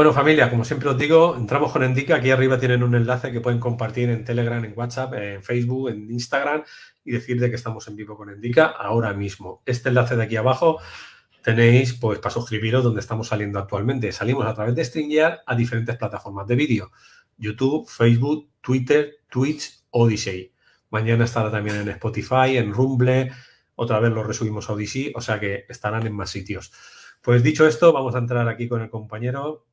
Bueno, familia, como siempre os digo, entramos con Endica. Aquí arriba tienen un enlace que pueden compartir en Telegram, en WhatsApp, en Facebook, en Instagram y decir de que estamos en vivo con Endica ahora mismo. Este enlace de aquí abajo tenéis pues para suscribiros donde estamos saliendo actualmente. Salimos a través de StreamYard a diferentes plataformas de vídeo. YouTube, Facebook, Twitter, Twitch, Odyssey. Mañana estará también en Spotify, en Rumble. Otra vez lo resubimos a Odyssey, o sea que estarán en más sitios. Pues dicho esto, vamos a entrar aquí con el compañero.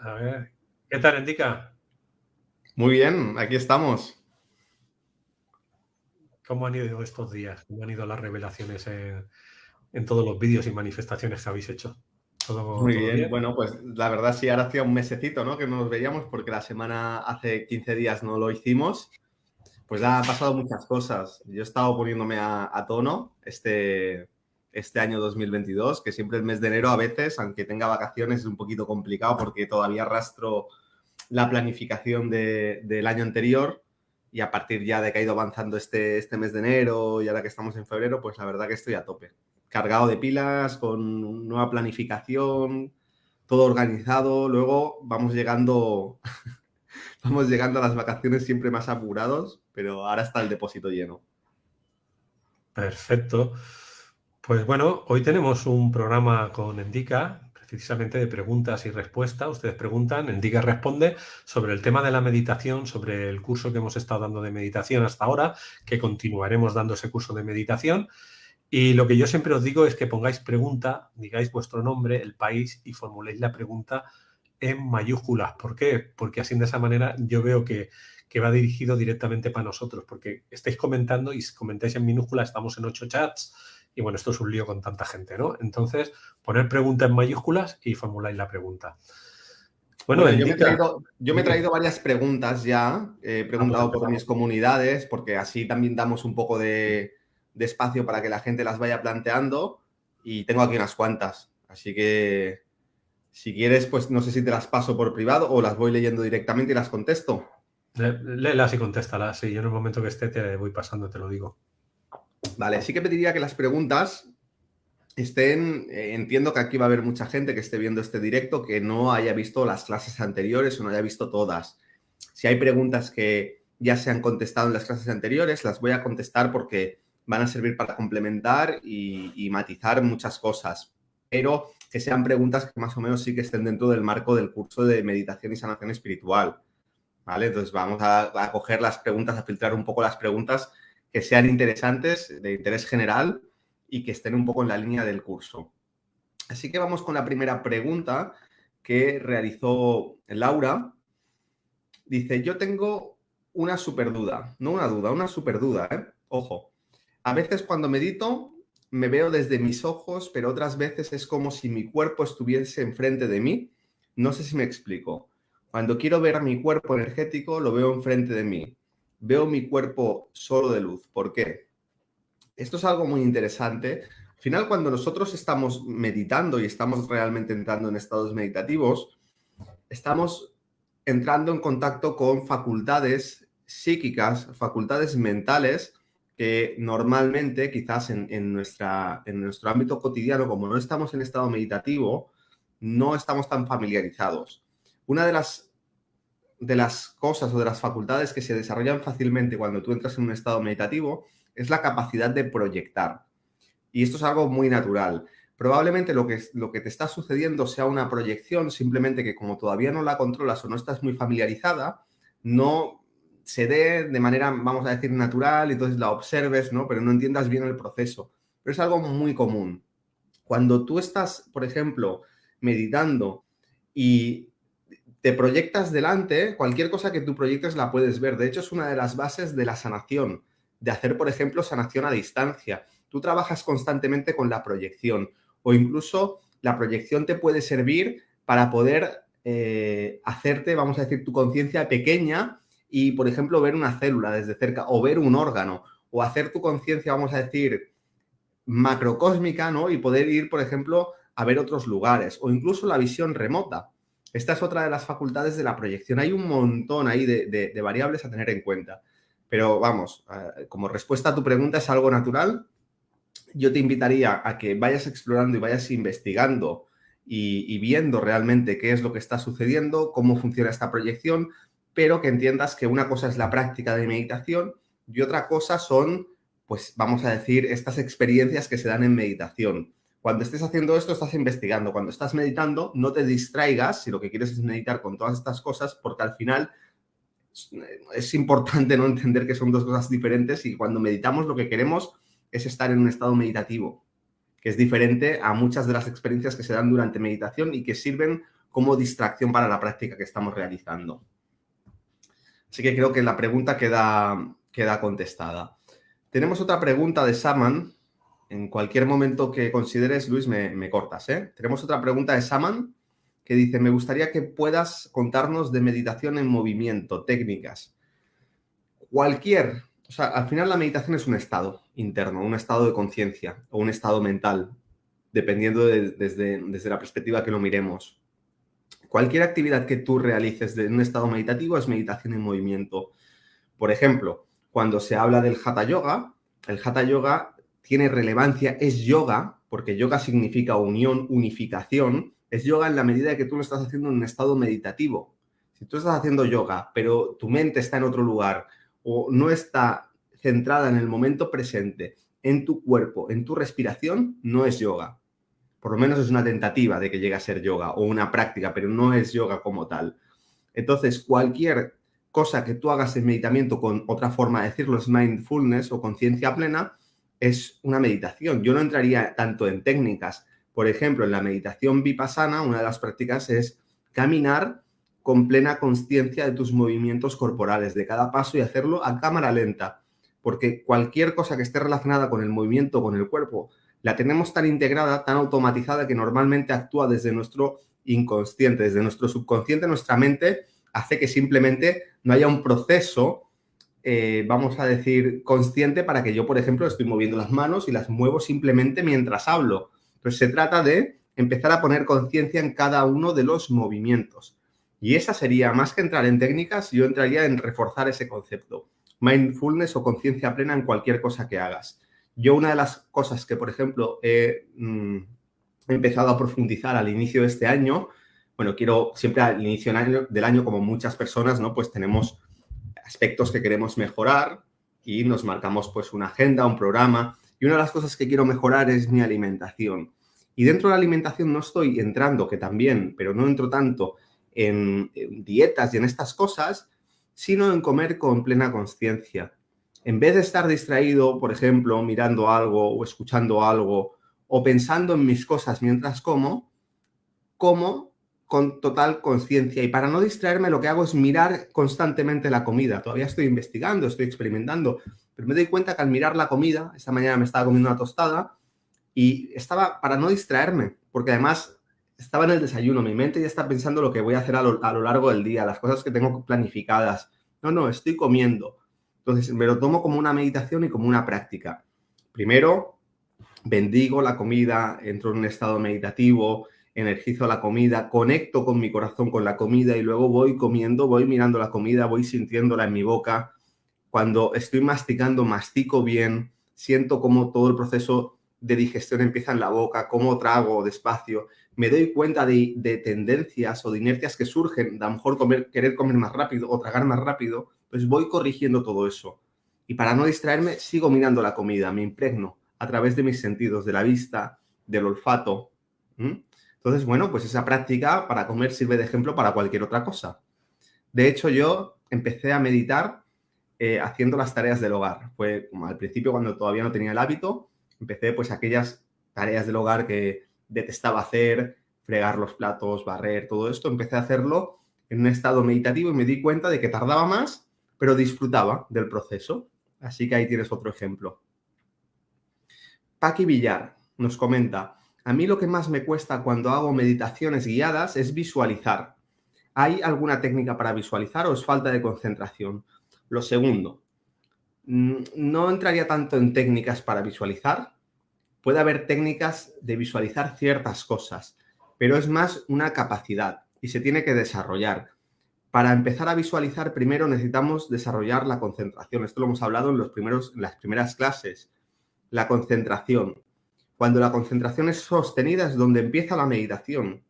A ver, ¿qué tal, Endica? Muy bien, aquí estamos. ¿Cómo han ido estos días? ¿Cómo han ido las revelaciones en todos los vídeos y manifestaciones que habéis hecho? Muy ¿Todo bien. bien? Bueno, pues la verdad sí, ahora hacía un mesecito, ¿no? Que no nos veíamos porque la semana hace 15 días no lo hicimos. Pues ha pasado muchas cosas. Yo he estado poniéndome a tono este año 2022, que siempre el mes de enero a veces, aunque tenga vacaciones, es un poquito complicado porque todavía arrastro la planificación del año anterior y a partir ya de que ha ido avanzando este mes de enero y ahora que estamos en febrero, pues la verdad que estoy a tope. Cargado de pilas, con nueva planificación, todo organizado. Luego vamos llegando a las vacaciones siempre más apurados, pero ahora está el depósito lleno. Perfecto. Pues bueno, hoy tenemos un programa con Endica, precisamente de preguntas y respuestas. Ustedes preguntan, Endica responde sobre el tema de la meditación, sobre el curso que hemos estado dando de meditación hasta ahora, que continuaremos dando ese curso de meditación. Y lo que yo siempre os digo es que pongáis pregunta, digáis vuestro nombre, el país y formuléis la pregunta en mayúsculas. ¿Por qué? Porque así de esa manera yo veo que va dirigido directamente para nosotros, porque estáis comentando y si comentáis en minúsculas, estamos en 8 chats y bueno, esto es un lío con tanta gente, ¿no? Entonces, poner pregunta en mayúsculas y formuláis la pregunta. Bueno, Bueno, Endica, yo me he dime. traído varias preguntas ya. He Ah, pues preguntado por empezamos. mis comunidades, porque así también damos un poco de espacio para que la gente las vaya planteando. Y tengo aquí unas cuantas. Así que si quieres, pues no sé si te las paso por privado o las voy leyendo directamente y las contesto. Léelas y contéstalas. Sí, yo en el momento que esté te voy pasando, te lo digo. Vale, sí que pediría que las preguntas estén, entiendo que aquí va a haber mucha gente que esté viendo este directo que no haya visto las clases anteriores o no haya visto todas. Si hay preguntas que ya se han contestado en las clases anteriores, las voy a contestar porque van a servir para complementar y matizar muchas cosas, pero que sean preguntas que más o menos sí que estén dentro del marco del curso de meditación y sanación espiritual, ¿vale? Entonces vamos a coger las preguntas, a filtrar un poco las preguntas que sean interesantes, de interés general y que estén un poco en la línea del curso. Así que vamos con la primera pregunta que realizó Laura. Dice, yo tengo una super duda, no una duda, una super duda, ¿eh? Ojo, a veces cuando medito me veo desde mis ojos, pero otras veces es como si mi cuerpo estuviese enfrente de mí. No sé si me explico. Cuando quiero ver mi cuerpo energético, lo veo enfrente de mí. Veo mi cuerpo solo de luz. ¿Por qué? Esto es algo muy interesante. Al final, cuando nosotros estamos meditando y estamos realmente entrando en estados meditativos, estamos entrando en contacto con facultades psíquicas, facultades mentales que normalmente quizás en nuestro ámbito cotidiano, como no estamos en estado meditativo, no estamos tan familiarizados. Una de las cosas o de las facultades que se desarrollan fácilmente cuando tú entras en un estado meditativo es la capacidad de proyectar. Y esto es algo muy natural. Probablemente lo que te está sucediendo sea una proyección, simplemente que como todavía no la controlas o no estás muy familiarizada, no se dé de manera, vamos a decir, natural, entonces la observes, ¿no? Pero no entiendas bien el proceso. Pero es algo muy común. Cuando tú estás, por ejemplo, meditando y te proyectas delante, cualquier cosa que tú proyectes la puedes ver. De hecho, es una de las bases de la sanación, de hacer, por ejemplo, sanación a distancia. Tú trabajas constantemente con la proyección o incluso la proyección te puede servir para poder hacerte, vamos a decir, tu conciencia pequeña y, por ejemplo, ver una célula desde cerca o ver un órgano o hacer tu conciencia, vamos a decir, macrocósmica, ¿no? Y poder ir, por ejemplo, a ver otros lugares o incluso la visión remota. Esta es otra de las facultades de la proyección. Hay un montón ahí de variables a tener en cuenta. Pero vamos, como respuesta a tu pregunta es algo natural. Yo te invitaría a que vayas explorando y vayas investigando y viendo realmente qué es lo que está sucediendo, cómo funciona esta proyección, pero que entiendas que una cosa es la práctica de meditación y otra cosa son, pues vamos a decir, estas experiencias que se dan en meditación. Cuando estés haciendo esto, estás investigando. Cuando estás meditando, no te distraigas si lo que quieres es meditar con todas estas cosas, porque al final es importante no entender que son dos cosas diferentes y cuando meditamos lo que queremos es estar en un estado meditativo, que es diferente a muchas de las experiencias que se dan durante meditación y que sirven como distracción para la práctica que estamos realizando. Así que creo que la pregunta queda contestada. Tenemos otra pregunta de Saman. En cualquier momento que consideres, Luis, me cortas, ¿eh? Tenemos otra pregunta de Saman que dice, me gustaría que puedas contarnos de meditación en movimiento, técnicas. O sea, al final la meditación es un estado interno, un estado de conciencia o un estado mental, dependiendo desde la perspectiva que lo miremos. Cualquier actividad que tú realices en un estado meditativo es meditación en movimiento. Por ejemplo, cuando se habla del Hatha Yoga, el Hatha Yoga tiene relevancia, es yoga, porque yoga significa unión, unificación, es yoga en la medida que tú lo estás haciendo en un estado meditativo. Si tú estás haciendo yoga, pero tu mente está en otro lugar o no está centrada en el momento presente, en tu cuerpo, en tu respiración, no es yoga. Por lo menos es una tentativa de que llegue a ser yoga o una práctica, pero no es yoga como tal. Entonces, cualquier cosa que tú hagas en meditamiento, con otra forma de decirlo, es mindfulness o conciencia plena, es una meditación. Yo no entraría tanto en técnicas. Por ejemplo, en la meditación vipassana, una de las prácticas es caminar con plena consciencia de tus movimientos corporales, de cada paso y hacerlo a cámara lenta. Porque cualquier cosa que esté relacionada con el movimiento, con el cuerpo, la tenemos tan integrada, tan automatizada, que normalmente actúa desde nuestro inconsciente, desde nuestro subconsciente, nuestra mente hace que simplemente no haya un proceso, vamos a decir, consciente para que yo, por ejemplo, estoy moviendo las manos y las muevo simplemente mientras hablo. Entonces, se trata de empezar a poner conciencia en cada uno de los movimientos. Y esa sería, más que entrar en técnicas, yo entraría en reforzar ese concepto. Mindfulness o conciencia plena en cualquier cosa que hagas. Yo una de las cosas que, por ejemplo, he empezado a profundizar al inicio de este año, bueno, quiero siempre al inicio del año, como muchas personas, ¿no? Pues tenemos aspectos que queremos mejorar y nos marcamos pues una agenda, un programa. Y una de las cosas que quiero mejorar es mi alimentación. Y dentro de la alimentación no estoy entrando, que también, pero no entro tanto en dietas y en estas cosas, sino en comer con plena conciencia. En vez de estar distraído, por ejemplo, mirando algo o escuchando algo o pensando en mis cosas mientras como con total conciencia. Y para no distraerme, lo que hago es mirar constantemente la comida. Todavía estoy investigando, estoy experimentando, pero me doy cuenta que al mirar la comida, esta mañana me estaba comiendo una tostada y estaba para no distraerme, porque además estaba en el desayuno, mi mente ya está pensando lo que voy a hacer a lo largo del día, las cosas que tengo planificadas. No, estoy comiendo. Entonces, me lo tomo como una meditación y como una práctica. Primero, bendigo la comida, entro en un estado meditativo, energizo la comida, conecto con mi corazón con la comida y luego voy comiendo, voy mirando la comida, voy sintiéndola en mi boca. Cuando estoy masticando, mastico bien, siento cómo todo el proceso de digestión empieza en la boca, cómo trago despacio. Me doy cuenta de tendencias o de inercias que surgen, de a lo mejor querer comer más rápido o tragar más rápido, pues voy corrigiendo todo eso. Y para no distraerme, sigo mirando la comida, me impregno a través de mis sentidos, de la vista, del olfato. Entonces, bueno, pues esa práctica para comer sirve de ejemplo para cualquier otra cosa. De hecho, yo empecé a meditar haciendo las tareas del hogar. Fue como al principio, cuando todavía no tenía el hábito, empecé pues aquellas tareas del hogar que detestaba hacer, fregar los platos, barrer, todo esto. Empecé a hacerlo en un estado meditativo y me di cuenta de que tardaba más, pero disfrutaba del proceso. Así que ahí tienes otro ejemplo. Paqui Villar nos comenta, a mí lo que más me cuesta cuando hago meditaciones guiadas es visualizar. ¿Hay alguna técnica para visualizar o es falta de concentración? Lo segundo, no entraría tanto en técnicas para visualizar. Puede haber técnicas de visualizar ciertas cosas, pero es más una capacidad y se tiene que desarrollar. Para empezar a visualizar, primero necesitamos desarrollar la concentración. Esto lo hemos hablado en las primeras clases. La concentración. Cuando la concentración es sostenida es donde empieza la meditación.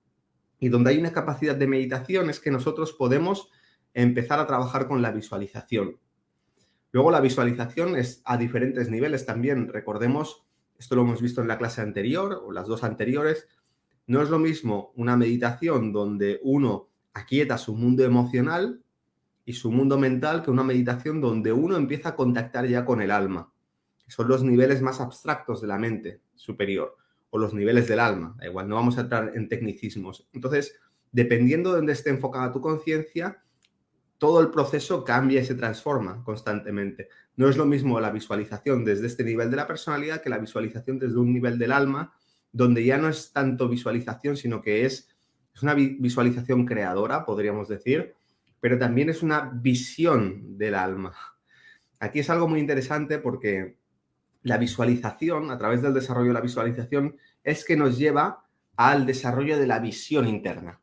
Y donde hay una capacidad de meditación es que nosotros podemos empezar a trabajar con la visualización. Luego la visualización es a diferentes niveles también. Recordemos, esto lo hemos visto en la clase anterior o las dos anteriores, no es lo mismo una meditación donde uno aquieta su mundo emocional y su mundo mental que una meditación donde uno empieza a contactar ya con el alma. Son los niveles más abstractos de la mente superior o los niveles del alma. Da igual, no vamos a entrar en tecnicismos. Entonces, dependiendo de dónde esté enfocada tu conciencia, todo el proceso cambia y se transforma constantemente. No es lo mismo la visualización desde este nivel de la personalidad que la visualización desde un nivel del alma, donde ya no es tanto visualización, sino que es una visualización creadora, podríamos decir, pero también es una visión del alma. Aquí es algo muy interesante porque la visualización, a través del desarrollo de la visualización, es que nos lleva al desarrollo de la visión interna.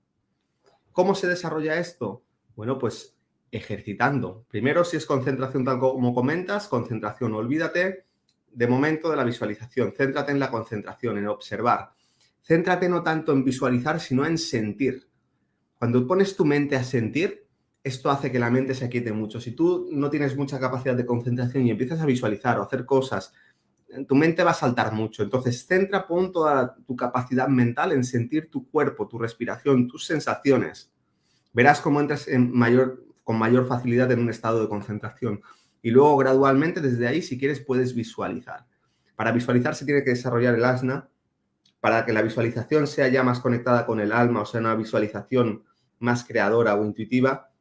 ¿Cómo se desarrolla esto? Bueno, pues ejercitando. Primero, si es concentración, tal como comentas, concentración, olvídate de momento de la visualización, céntrate en la concentración, en observar. Céntrate no tanto en visualizar, sino en sentir. Cuando pones tu mente a sentir, esto hace que la mente se aquiete mucho. Si tú no tienes mucha capacidad de concentración y empiezas a visualizar o hacer cosas, tu mente va a saltar mucho. Entonces, pon toda tu capacidad mental en sentir tu cuerpo, tu respiración, tus sensaciones. Verás cómo entras con mayor facilidad en un estado de concentración. Y luego, gradualmente, desde ahí, si quieres, puedes visualizar. Para visualizar se tiene que desarrollar el asana. Para que la visualización sea ya más conectada con el alma, o sea, una visualización más creadora o intuitiva,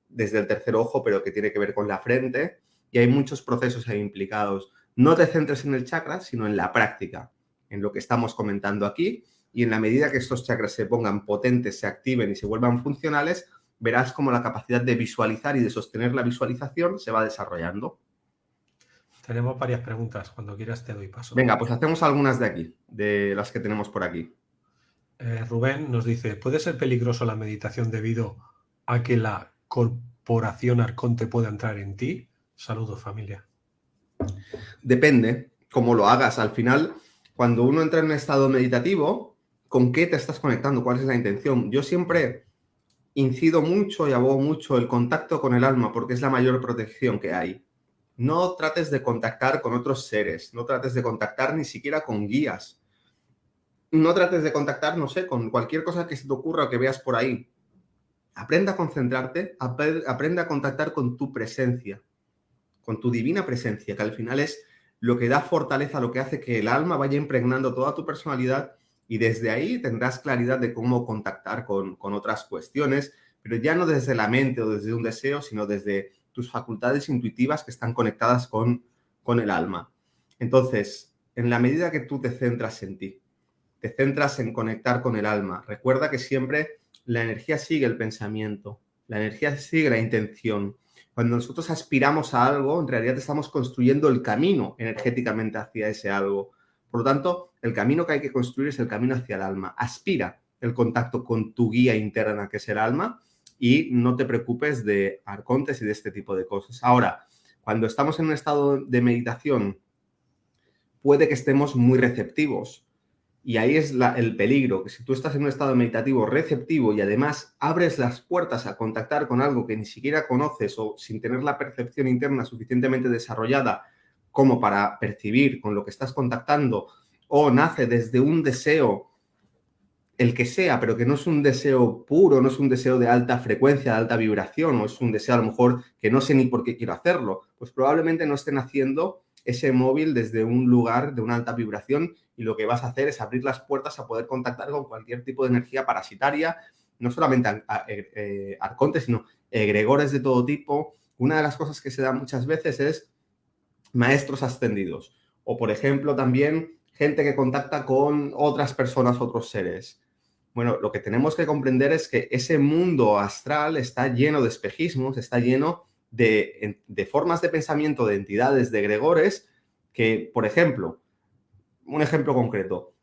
desde el tercer ojo, pero que tiene que ver con la frente. Y hay muchos procesos ahí implicados. No te centres en el chakra, sino en la práctica, en lo que estamos comentando aquí. Y en la medida que estos chakras se pongan potentes, se activen y se vuelvan funcionales, verás cómo la capacidad de visualizar y de sostener la visualización se va desarrollando. Tenemos varias preguntas. Cuando quieras te doy paso. Venga, pues hacemos algunas de aquí, de las que tenemos por aquí. Rubén nos dice, ¿puede ser peligroso la meditación debido a que la corporación arconte pueda entrar en ti? Saludos, familia. Depende cómo lo hagas. Al final, cuando uno entra en un estado meditativo, ¿con qué te estás conectando? ¿Cuál es la intención? Yo siempre incido mucho y abogo mucho el contacto con el alma porque es la mayor protección que hay. No trates de contactar con otros seres, no trates de contactar ni siquiera con guías. No trates de contactar, no sé, con cualquier cosa que se te ocurra o que veas por ahí. Aprenda a concentrarte, aprenda a contactar con tu presencia, con tu divina presencia, que al final es lo que da fortaleza, lo que hace que el alma vaya impregnando toda tu personalidad y desde ahí tendrás claridad de cómo contactar con otras cuestiones, pero ya no desde la mente o desde un deseo, sino desde tus facultades intuitivas que están conectadas con el alma. Entonces, en la medida que tú te centras en ti, te centras en conectar con el alma, recuerda que siempre la energía sigue el pensamiento, la energía sigue la intención. Cuando nosotros aspiramos a algo, en realidad estamos construyendo el camino energéticamente hacia ese algo. Por lo tanto, el camino que hay que construir es el camino hacia el alma. Aspira el contacto con tu guía interna, que es el alma, y no te preocupes de arcontes y de este tipo de cosas. Ahora, cuando estamos en un estado de meditación, puede que estemos muy receptivos. Y ahí es el peligro, que si tú estás en un estado meditativo receptivo y además abres las puertas a contactar con algo que ni siquiera conoces o sin tener la percepción interna suficientemente desarrollada como para percibir con lo que estás contactando, o nace desde un deseo, el que sea, pero que no es un deseo puro, no es un deseo de alta frecuencia, de alta vibración, o es un deseo a lo mejor que no sé ni por qué quiero hacerlo, pues probablemente no estén haciendo ese móvil desde un lugar de una alta vibración y lo que vas a hacer es abrir las puertas a poder contactar con cualquier tipo de energía parasitaria, no solamente arcontes, sino egregores de todo tipo. Una de las cosas que se da muchas veces es maestros ascendidos o, por ejemplo, también gente que contacta con otras personas, otros seres. Bueno, lo que tenemos que comprender es que ese mundo astral está lleno de espejismos, está lleno de formas de pensamiento, de entidades, de egregores, que, por ejemplo, un ejemplo concreto,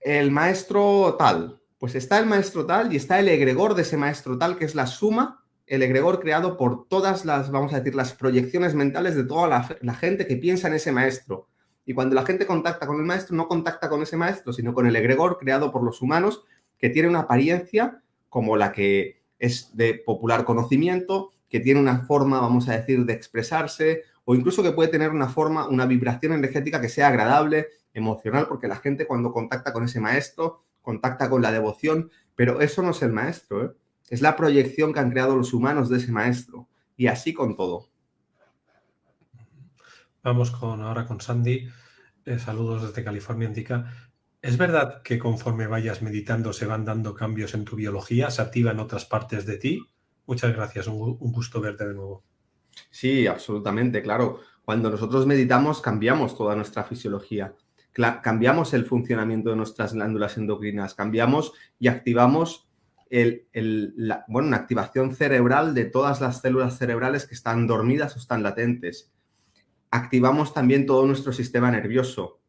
el maestro tal, pues está el maestro tal y está el egregor de ese maestro tal, que es la suma, el egregor creado por todas las, vamos a decir, las proyecciones mentales de toda la gente que piensa en ese maestro. Y cuando la gente contacta con el maestro, no contacta con ese maestro, sino con el egregor creado por los humanos, que tiene una apariencia como la que es de popular conocimiento, que tiene una forma, vamos a decir, de expresarse, o incluso que puede tener una forma, una vibración energética que sea agradable, emocional, porque la gente cuando contacta con ese maestro, contacta con la devoción, pero eso no es el maestro, ¿eh? Es la proyección que han creado los humanos de ese maestro. Y así con todo. Vamos ahora con Sandy. Saludos desde California, Indica. ¿Es verdad que conforme vayas meditando se van dando cambios en tu biología? ¿Se activan otras partes de ti? Muchas gracias, un gusto verte de nuevo. Sí, absolutamente, claro. Cuando nosotros meditamos cambiamos toda nuestra fisiología, cambiamos el funcionamiento de nuestras glándulas endocrinas, cambiamos y activamos una activación cerebral de todas las células cerebrales que están dormidas o están latentes. Activamos también todo nuestro sistema nervioso.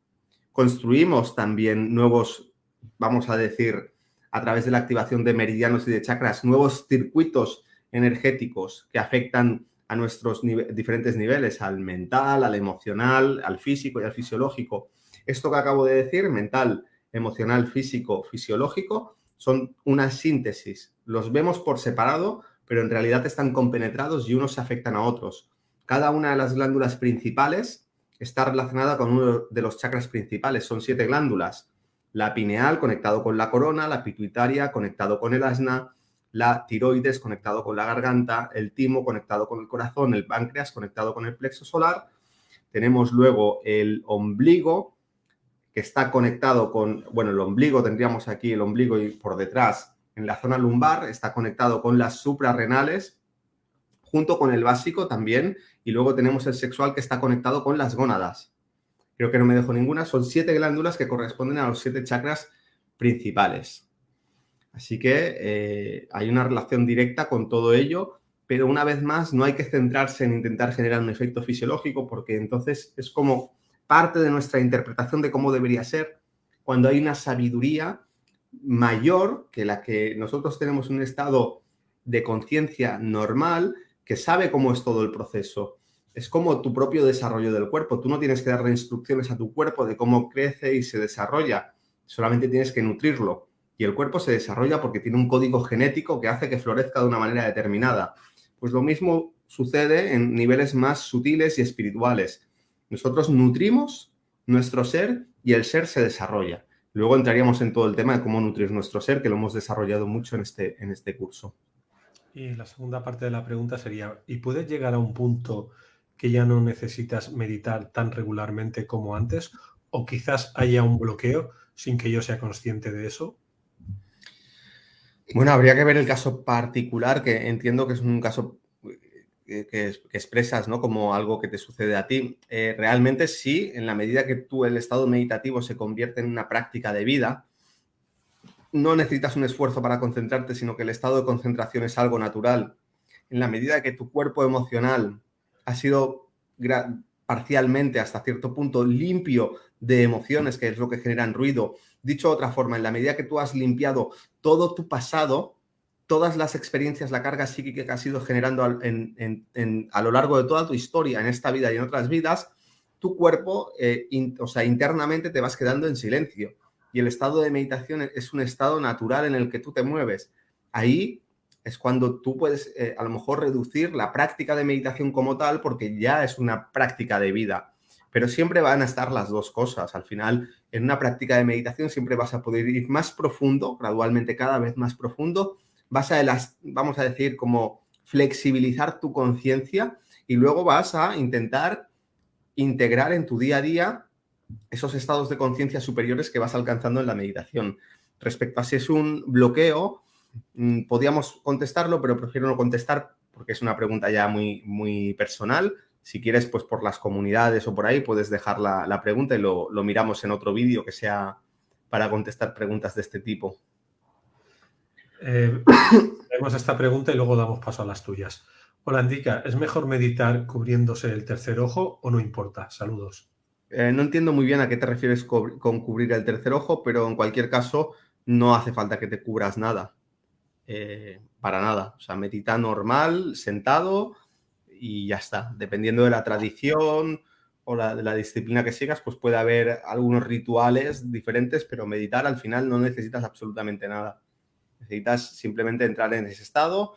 Construimos también nuevos, vamos a decir, a través de la activación de meridianos y de chakras, nuevos circuitos energéticos que afectan a nuestros diferentes niveles, al mental, al emocional, al físico y al fisiológico. Esto que acabo de decir, mental, emocional, físico, fisiológico, son una síntesis. Los vemos por separado, pero en realidad están compenetrados y unos se afectan a otros. Cada una de las glándulas principales está relacionada con uno de los chakras principales. Son 7 glándulas. La pineal conectado con la corona, la pituitaria conectado con el asna, la tiroides conectado con la garganta, el timo conectado con el corazón, el páncreas conectado con el plexo solar. Tenemos luego el ombligo, que está conectado con, bueno, el ombligo, tendríamos aquí el ombligo y por detrás, en la zona lumbar, está conectado con las suprarrenales, junto con el básico también, y luego tenemos el sexual que está conectado con las gónadas. Creo que no me dejo ninguna. Son 7 glándulas que corresponden a los 7 chakras principales. Así que hay una relación directa con todo ello, pero una vez más no hay que centrarse en intentar generar un efecto fisiológico porque entonces es como parte de nuestra interpretación de cómo debería ser cuando hay una sabiduría mayor que la que nosotros tenemos en un estado de conciencia normal que sabe cómo es todo el proceso. Es como tu propio desarrollo del cuerpo. Tú no tienes que darle instrucciones a tu cuerpo de cómo crece y se desarrolla. Solamente tienes que nutrirlo. Y el cuerpo se desarrolla porque tiene un código genético que hace que florezca de una manera determinada. Pues lo mismo sucede en niveles más sutiles y espirituales. Nosotros nutrimos nuestro ser y el ser se desarrolla. Luego entraríamos en todo el tema de cómo nutrir nuestro ser, que lo hemos desarrollado mucho en este curso. Y la segunda parte de la pregunta sería, ¿y puedes llegar a un punto que ya no necesitas meditar tan regularmente como antes? ¿O quizás haya un bloqueo sin que yo sea consciente de eso? Bueno, habría que ver el caso particular, que entiendo que es un caso que expresas, ¿no? Como algo que te sucede a ti. Realmente sí, en la medida que tú el estado meditativo se convierte en una práctica de vida, no necesitas un esfuerzo para concentrarte, sino que el estado de concentración es algo natural. En la medida que tu cuerpo emocional ha sido parcialmente, hasta cierto punto, limpio de emociones, que es lo que generan ruido. Dicho de otra forma, en la medida que tú has limpiado todo tu pasado, todas las experiencias, la carga psíquica que has ido generando a lo largo de toda tu historia, en esta vida y en otras vidas, tu cuerpo, internamente te vas quedando en silencio. Y el estado de meditación es un estado natural en el que tú te mueves. Ahí es cuando tú puedes a lo mejor reducir la práctica de meditación como tal porque ya es una práctica de vida. Pero siempre van a estar las dos cosas. Al final, en una práctica de meditación siempre vas a poder ir más profundo, gradualmente cada vez más profundo. Vas a, vamos a decir, como flexibilizar tu conciencia y luego vas a intentar integrar en tu día a día esos estados de conciencia superiores que vas alcanzando en la meditación. Respecto a si es un bloqueo, podríamos contestarlo, pero prefiero no contestar porque es una pregunta ya muy, muy personal. Si quieres, pues por las comunidades o por ahí, puedes dejar la pregunta y lo miramos en otro vídeo que sea para contestar preguntas de este tipo. Tenemos esta pregunta y luego damos paso a las tuyas. Hola, Indica, ¿es mejor meditar cubriéndose el tercer ojo o no importa? Saludos. No entiendo muy bien a qué te refieres con cubrir el tercer ojo, pero en cualquier caso no hace falta que te cubras nada. Para nada. O sea, medita normal, sentado y ya está. Dependiendo de la tradición o de la disciplina que sigas, pues puede haber algunos rituales diferentes, pero meditar al final no necesitas absolutamente nada. Necesitas simplemente entrar en ese estado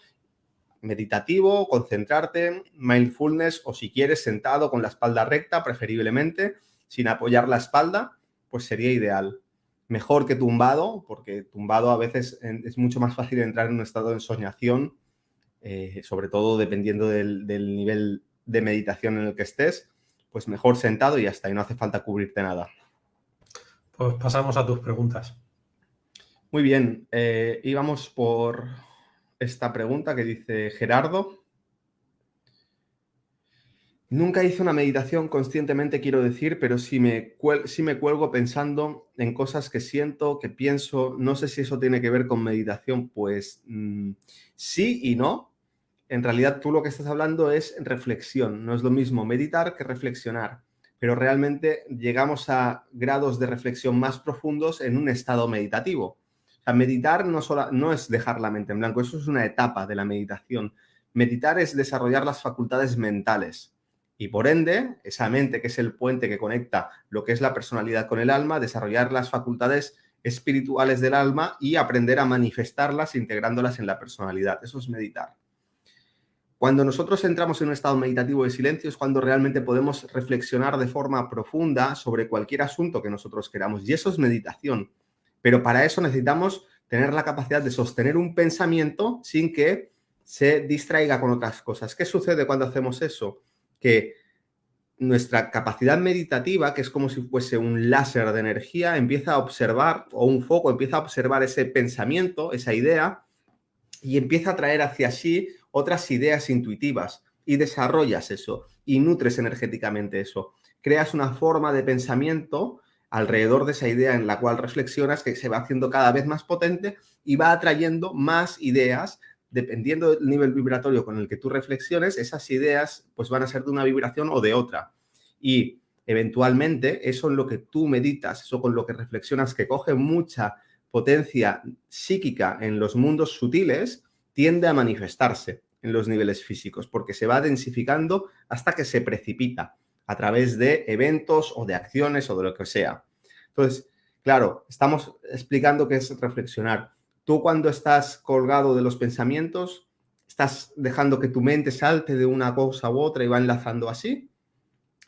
meditativo, concentrarte, mindfulness, o si quieres sentado con la espalda recta, preferiblemente, sin apoyar la espalda, pues sería ideal. Mejor que tumbado, porque tumbado a veces es mucho más fácil entrar en un estado de ensoñación, sobre todo dependiendo del nivel de meditación en el que estés, pues mejor sentado y ya está, y no hace falta cubrirte nada. Pues pasamos a tus preguntas. Muy bien, íbamos por esta pregunta que dice Gerardo. Nunca hice una meditación conscientemente, quiero decir, pero sí me cuelgo pensando en cosas que siento, que pienso. No sé si eso tiene que ver con meditación. Pues sí y no. En realidad tú lo que estás hablando es reflexión. No es lo mismo meditar que reflexionar. Pero realmente llegamos a grados de reflexión más profundos en un estado meditativo. O sea, meditar no es dejar la mente en blanco. Eso es una etapa de la meditación. Meditar es desarrollar las facultades mentales. Y por ende, esa mente que es el puente que conecta lo que es la personalidad con el alma, desarrollar las facultades espirituales del alma y aprender a manifestarlas integrándolas en la personalidad. Eso es meditar. Cuando nosotros entramos en un estado meditativo de silencio es cuando realmente podemos reflexionar de forma profunda sobre cualquier asunto que nosotros queramos. Y eso es meditación. Pero para eso necesitamos tener la capacidad de sostener un pensamiento sin que se distraiga con otras cosas. ¿Qué sucede cuando hacemos eso? Que nuestra capacidad meditativa, que es como si fuese un láser de energía, empieza a observar, o un foco, empieza a observar ese pensamiento, esa idea, y empieza a traer hacia sí otras ideas intuitivas, y desarrollas eso, y nutres energéticamente eso. Creas una forma de pensamiento alrededor de esa idea en la cual reflexionas, que se va haciendo cada vez más potente y va atrayendo más ideas. Dependiendo del nivel vibratorio con el que tú reflexiones, esas ideas pues van a ser de una vibración o de otra. Y eventualmente eso en lo que tú meditas, eso con lo que reflexionas, que coge mucha potencia psíquica en los mundos sutiles, tiende a manifestarse en los niveles físicos, porque se va densificando hasta que se precipita a través de eventos o de acciones o de lo que sea. Entonces, claro, estamos explicando qué es reflexionar. Tú cuando estás colgado de los pensamientos, estás dejando que tu mente salte de una cosa u otra y va enlazando así,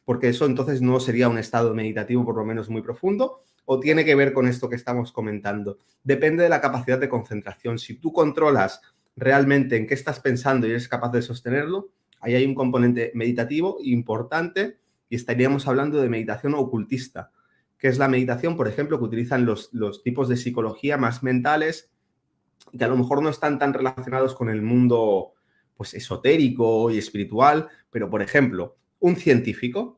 porque eso entonces no sería un estado meditativo por lo menos muy profundo, o tiene que ver con esto que estamos comentando. Depende de la capacidad de concentración. Si tú controlas realmente en qué estás pensando y eres capaz de sostenerlo, ahí hay un componente meditativo importante y estaríamos hablando de meditación ocultista, que es la meditación, por ejemplo, que utilizan los tipos de psicología más mentales, que a lo mejor no están tan relacionados con el mundo pues esotérico y espiritual, pero por ejemplo, un científico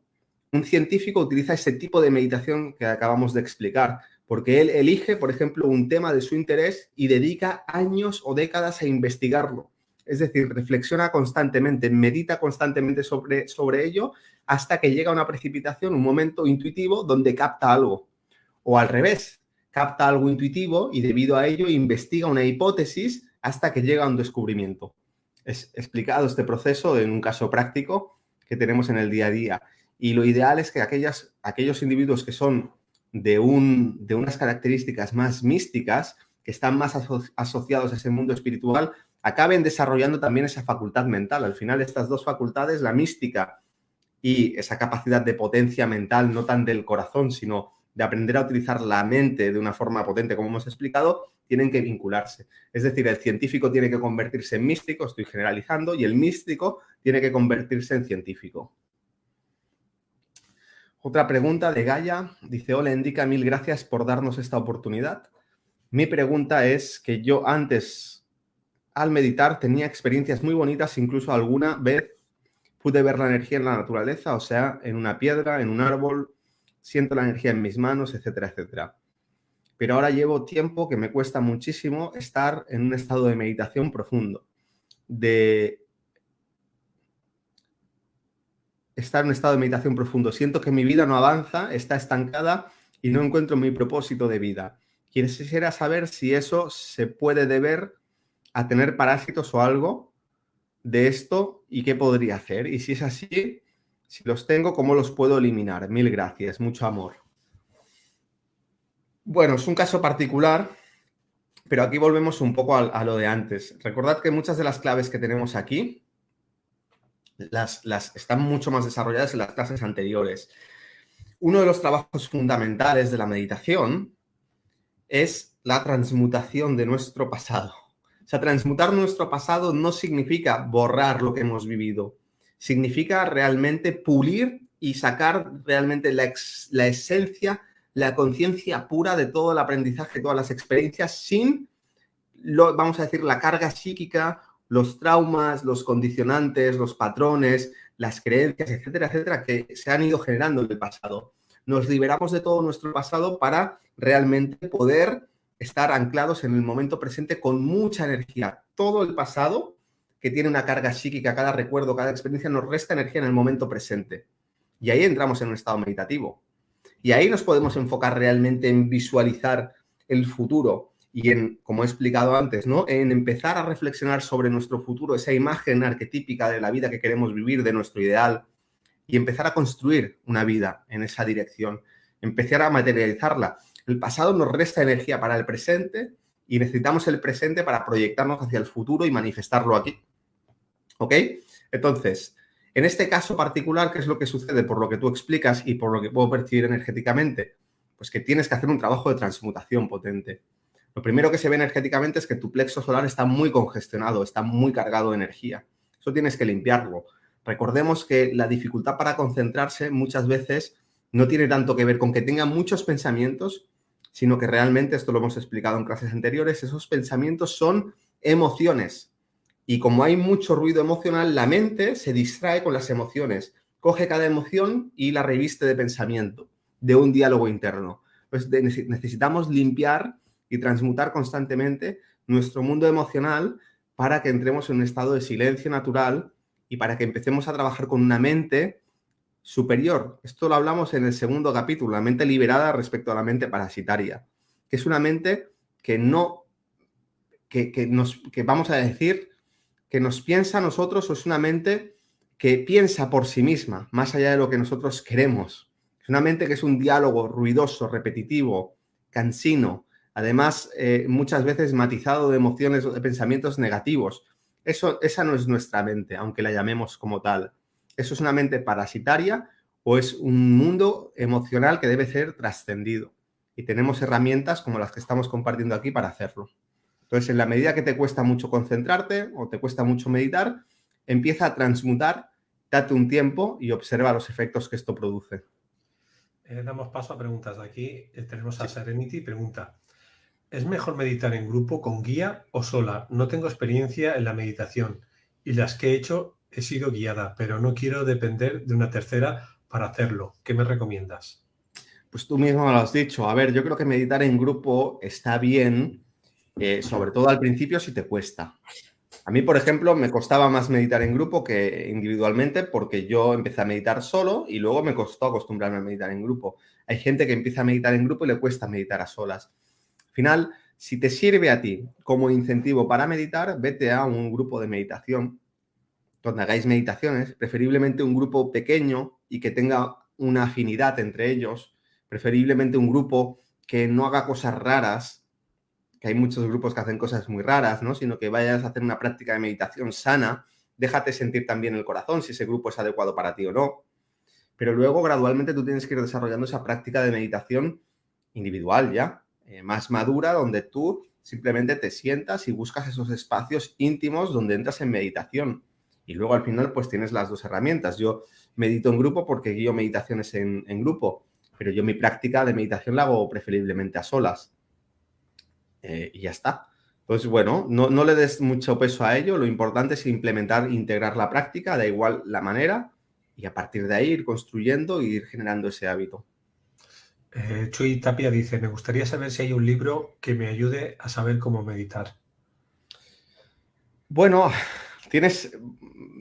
utiliza ese tipo de meditación que acabamos de explicar, porque él elige, por ejemplo, un tema de su interés y dedica años o décadas a investigarlo. Es decir, reflexiona constantemente, medita constantemente sobre ello hasta que llega a una precipitación, un momento intuitivo donde capta algo. O al revés, capta algo intuitivo y debido a ello investiga una hipótesis hasta que llega a un descubrimiento. Es explicado este proceso en un caso práctico que tenemos en el día a día. Y lo ideal es que aquellos individuos que son de unas características más místicas, que están más asociados a ese mundo espiritual, acaben desarrollando también esa facultad mental. Al final, estas dos facultades, la mística y esa capacidad de potencia mental, no tan del corazón, sino de aprender a utilizar la mente de una forma potente, como hemos explicado, tienen que vincularse. Es decir, el científico tiene que convertirse en místico, estoy generalizando, y el místico tiene que convertirse en científico. Otra pregunta de Gaia. Dice, hola, Indica, mil gracias por darnos esta oportunidad. Mi pregunta es que yo antes, al meditar, tenía experiencias muy bonitas, incluso alguna vez pude ver la energía en la naturaleza, o sea, en una piedra, en un árbol, siento la energía en mis manos, etcétera, etcétera. Pero ahora llevo tiempo que me cuesta muchísimo estar en un estado de meditación profundo, Siento que mi vida no avanza, está estancada y no encuentro mi propósito de vida. Quisiera saber si eso se puede deber a tener parásitos o algo de esto y qué podría hacer. Y si es así, Si los tengo, ¿cómo los puedo eliminar? Mil gracias, mucho amor. Bueno, es un caso particular, pero aquí volvemos un poco a lo de antes. Recordad que muchas de las claves que tenemos aquí están mucho más desarrolladas en las clases anteriores. Uno de los trabajos fundamentales de la meditación es la transmutación de nuestro pasado. O sea, transmutar nuestro pasado no significa borrar lo que hemos vivido, significa realmente pulir y sacar realmente la esencia, la conciencia pura de todo el aprendizaje, todas las experiencias, sin, vamos a decir, la carga psíquica, los traumas, los condicionantes, los patrones, las creencias, etcétera, etcétera, que se han ido generando en el pasado. Nos liberamos de todo nuestro pasado para realmente poder estar anclados en el momento presente con mucha energía. Todo el pasado, que tiene una carga psíquica, cada recuerdo, cada experiencia, nos resta energía en el momento presente. Y ahí entramos en un estado meditativo. Y ahí nos podemos enfocar realmente en visualizar el futuro y en, como he explicado antes, ¿no? En empezar a reflexionar sobre nuestro futuro, esa imagen arquetípica de la vida que queremos vivir, de nuestro ideal, y empezar a construir una vida en esa dirección, empezar a materializarla. El pasado nos resta energía para el presente y necesitamos el presente para proyectarnos hacia el futuro y manifestarlo aquí. ¿Ok? Entonces, en este caso particular, ¿qué es lo que sucede por lo que tú explicas y por lo que puedo percibir energéticamente? Pues que tienes que hacer un trabajo de transmutación potente. Lo primero que se ve energéticamente es que tu plexo solar está muy congestionado, está muy cargado de energía. Eso tienes que limpiarlo. Recordemos que la dificultad para concentrarse muchas veces no tiene tanto que ver con que tenga muchos pensamientos, sino que realmente, esto lo hemos explicado en clases anteriores, esos pensamientos son emociones. Y como hay mucho ruido emocional, la mente se distrae con las emociones, coge cada emoción y la reviste de pensamiento, de un diálogo interno. Pues necesitamos limpiar y transmutar constantemente nuestro mundo emocional para que entremos en un estado de silencio natural y para que empecemos a trabajar con una mente superior. Esto lo hablamos en el segundo capítulo, la mente liberada respecto a la mente parasitaria, que es una mente que no, que vamos a decir, que nos piensa a nosotros, o es una mente que piensa por sí misma, más allá de lo que nosotros queremos. Es una mente que es un diálogo ruidoso, repetitivo, cansino, además muchas veces matizado de emociones o de pensamientos negativos. Esa no es nuestra mente, aunque la llamemos como tal. Eso es una mente parasitaria o es un mundo emocional que debe ser trascendido. Y tenemos herramientas como las que estamos compartiendo aquí para hacerlo. Entonces, en la medida que te cuesta mucho concentrarte o te cuesta mucho meditar, empieza a transmutar, date un tiempo y observa los efectos que esto produce. Damos paso a preguntas. De aquí tenemos a Sí. Serenity. Pregunta: ¿es mejor meditar en grupo con guía o sola? No tengo experiencia en la meditación y las que he hecho he sido guiada, pero no quiero depender de una tercera para hacerlo. ¿Qué me recomiendas? Pues tú mismo lo has dicho. A ver, yo creo que meditar en grupo está bien, sobre todo al principio si te cuesta. A mí, por ejemplo, me costaba más meditar en grupo que individualmente porque yo empecé a meditar solo y luego me costó acostumbrarme a meditar en grupo. Hay gente que empieza a meditar en grupo y le cuesta meditar a solas. Al final, si te sirve a ti como incentivo para meditar, vete a un grupo de meditación donde hagáis meditaciones, preferiblemente un grupo pequeño y que tenga una afinidad entre ellos, preferiblemente un grupo que no haga cosas raras, que hay muchos grupos que hacen cosas muy raras, ¿no? Sino que vayas a hacer una práctica de meditación sana, déjate sentir también el corazón si ese grupo es adecuado para ti o no. Pero luego, gradualmente, tú tienes que ir desarrollando esa práctica de meditación individual ya, más madura, donde tú simplemente te sientas y buscas esos espacios íntimos donde entras en meditación. Y luego, al final, pues tienes las dos herramientas. Yo medito en grupo porque guío meditaciones en grupo, pero yo mi práctica de meditación la hago preferiblemente a solas. Y ya está. Entonces, bueno, no le des mucho peso a ello. Lo importante es implementar, integrar la práctica, da igual la manera, y a partir de ahí ir construyendo e ir generando ese hábito. Chuy Tapia dice: me gustaría saber si hay un libro que me ayude a saber cómo meditar. Bueno, tienes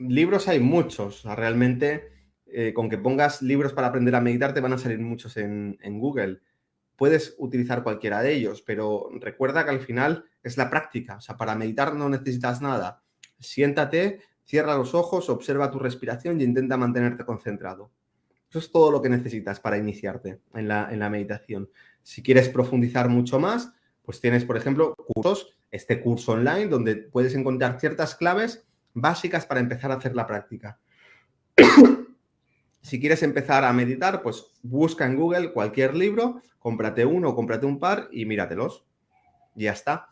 libros, hay muchos. O sea, realmente, con que pongas libros para aprender a meditar, te van a salir muchos en Google. Puedes utilizar cualquiera de ellos, pero recuerda que al final es la práctica. O sea, para meditar no necesitas nada. Siéntate, Cierra los ojos, observa tu respiración y intenta mantenerte concentrado. Eso es todo lo que necesitas para iniciarte en la meditación. Si quieres profundizar mucho más, pues tienes, por ejemplo, cursos, este curso online donde puedes encontrar ciertas claves básicas para empezar a hacer la práctica. Si quieres empezar a meditar, pues busca en Google cualquier libro, cómprate uno, cómprate un par y míratelos. Y ya está.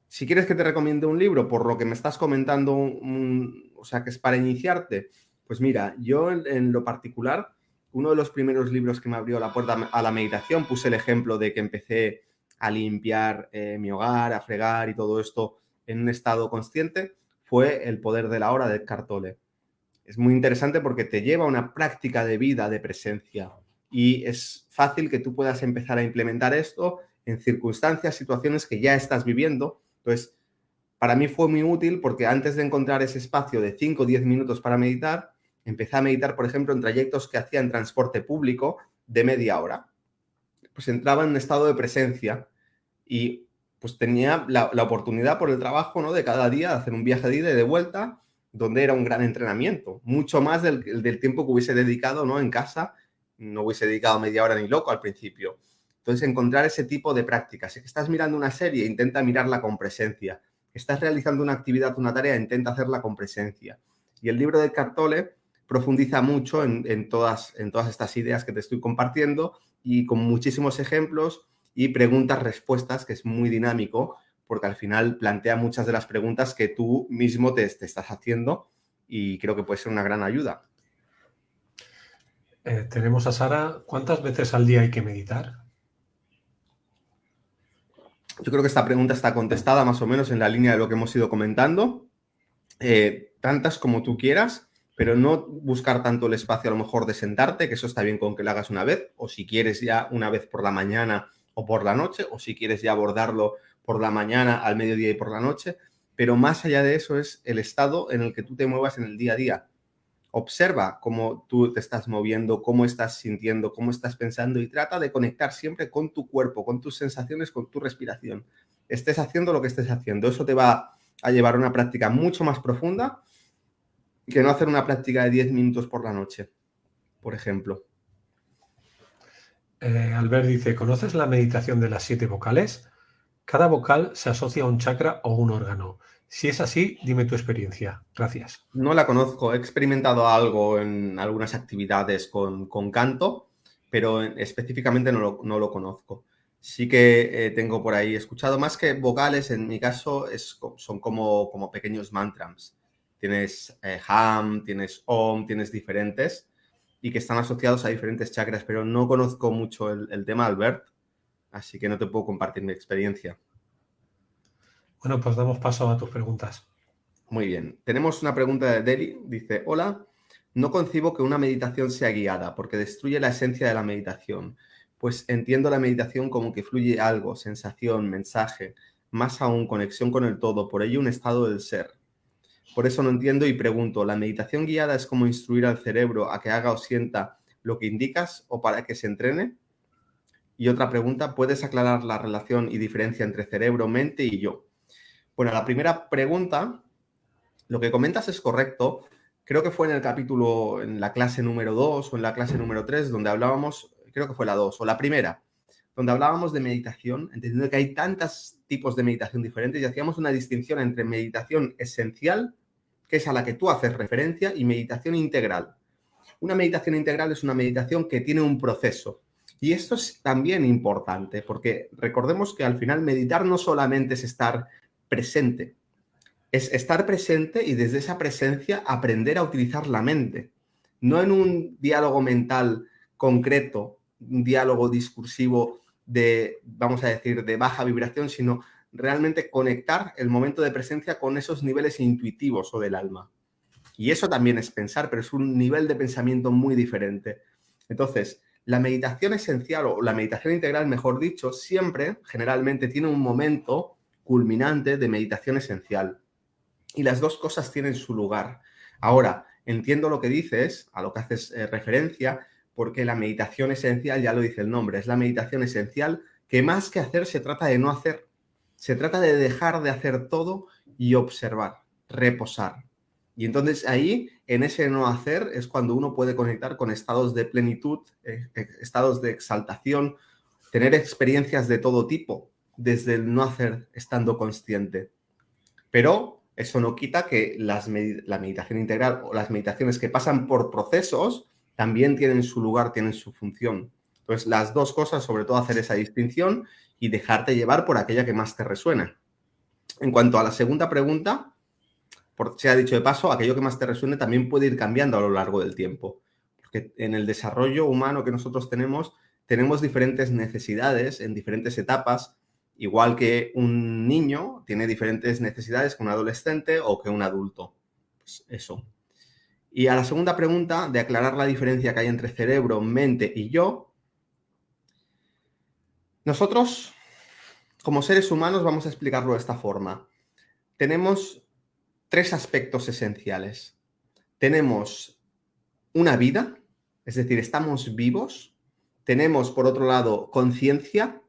Si quieres que te recomiende un libro, por lo que me estás comentando, o sea, que es para iniciarte, pues mira, yo en lo particular, uno de los primeros libros que me abrió la puerta a la meditación, puse el ejemplo de que empecé a limpiar mi hogar, a fregar y todo esto en un estado consciente, fue El poder de la hora de Eckhart Tolle. Es muy interesante porque te lleva a una práctica de vida, de presencia. Y es fácil que tú puedas empezar a implementar esto en circunstancias, situaciones que ya estás viviendo. Entonces, para mí fue muy útil porque antes de encontrar ese espacio de 5 o 10 minutos para meditar, empecé a meditar, por ejemplo, en trayectos que hacía en transporte público de media hora. Pues entraba en un estado de presencia y pues tenía la oportunidad por el trabajo, ¿no?, de cada día de hacer un viaje de ida y de vuelta, donde era un gran entrenamiento, mucho más del tiempo que hubiese dedicado, ¿no?, en casa. No hubiese dedicado media hora ni loco al principio. Entonces, encontrar ese tipo de prácticas. Si estás mirando una serie, intenta mirarla con presencia. Estás realizando una actividad, una tarea, intenta hacerla con presencia. Y el libro de Eckhart Tolle profundiza mucho en todas estas ideas que te estoy compartiendo y con muchísimos ejemplos y preguntas-respuestas, que es muy dinámico, porque al final plantea muchas de las preguntas que tú mismo te estás haciendo y creo que puede ser una gran ayuda. Tenemos a Sara. ¿Cuántas veces al día hay que meditar? Yo creo que esta pregunta está contestada más o menos en la línea de lo que hemos ido comentando. Tantas como tú quieras, pero no buscar tanto el espacio a lo mejor de sentarte, que eso está bien con que lo hagas una vez, o si quieres ya una vez por la mañana o por la noche, o si quieres ya abordarlo por la mañana, al mediodía y por la noche, pero más allá de eso es el estado en el que tú te muevas en el día a día. Observa cómo tú te estás moviendo, cómo estás sintiendo, cómo estás pensando y trata de conectar siempre con tu cuerpo, con tus sensaciones, con tu respiración. Estés haciendo lo que estés haciendo. Eso te va a llevar a una práctica mucho más profunda que no hacer una práctica de 10 minutos por la noche, por ejemplo. Albert dice, ¿conoces la meditación de las 7 vocales? Cada vocal se asocia a un chakra o un órgano. Si es así, dime tu experiencia. Gracias. No la conozco, he experimentado algo en algunas actividades con canto, pero específicamente no lo conozco. Sí que tengo por ahí escuchado, más que vocales, en mi caso son como pequeños mantras. Tienes Ham, tienes Om, tienes diferentes y que están asociados a diferentes chakras, pero no conozco mucho el tema, Albert, así que no te puedo compartir mi experiencia. Bueno, pues damos paso a tus preguntas. Muy bien. Tenemos una pregunta de Deli. Dice, hola, no concibo que una meditación sea guiada porque destruye la esencia de la meditación. Pues entiendo la meditación como que fluye algo, sensación, mensaje, más aún conexión con el todo, por ello un estado del ser. Por eso no entiendo y pregunto, ¿la meditación guiada es como instruir al cerebro a que haga o sienta lo que indicas o para que se entrene? Y otra pregunta, ¿puedes aclarar la relación y diferencia entre cerebro, mente y yo? Bueno, la primera pregunta, lo que comentas es correcto. Creo que fue en el capítulo, en la clase número 2 o en la clase número 3, donde hablábamos, creo que fue la 2 o la primera, donde hablábamos de meditación, entendiendo que hay tantos tipos de meditación diferentes y hacíamos una distinción entre meditación esencial, que es a la que tú haces referencia, y meditación integral. Una meditación integral es una meditación que tiene un proceso. Y esto es también importante, porque recordemos que al final meditar no solamente es estar presente, es estar presente y desde esa presencia aprender a utilizar la mente. No en un diálogo mental concreto, un diálogo discursivo de, vamos a decir, de baja vibración, sino realmente conectar el momento de presencia con esos niveles intuitivos o del alma. Y eso también es pensar, pero es un nivel de pensamiento muy diferente. Entonces, la meditación esencial o la meditación integral, mejor dicho, siempre, generalmente, tiene un momento culminante de meditación esencial. Y las dos cosas tienen su lugar. Ahora, entiendo lo que dices, a lo que haces referencia, porque la meditación esencial, ya lo dice el nombre, es la meditación esencial que más que hacer se trata de no hacer. Se trata de dejar de hacer todo y observar, reposar. Y entonces ahí, en ese no hacer, es cuando uno puede conectar con estados de plenitud, estados de exaltación, tener experiencias de todo tipo, desde el no hacer estando consciente. Pero eso no quita que la meditación integral o las meditaciones que pasan por procesos también tienen su lugar, tienen su función. Entonces, las dos cosas, sobre todo hacer esa distinción y dejarte llevar por aquella que más te resuena. En cuanto a la segunda pregunta, se ha dicho de paso, aquello que más te resuene también puede ir cambiando a lo largo del tiempo. Porque en el desarrollo humano que nosotros tenemos diferentes necesidades en diferentes etapas, igual que un niño tiene diferentes necesidades que un adolescente o que un adulto. Pues eso. Y a la segunda pregunta, de aclarar la diferencia que hay entre cerebro, mente y yo, nosotros, como seres humanos, vamos a explicarlo de esta forma. Tenemos tres aspectos esenciales. Tenemos una vida, es decir, estamos vivos. Tenemos, por otro lado, conciencia,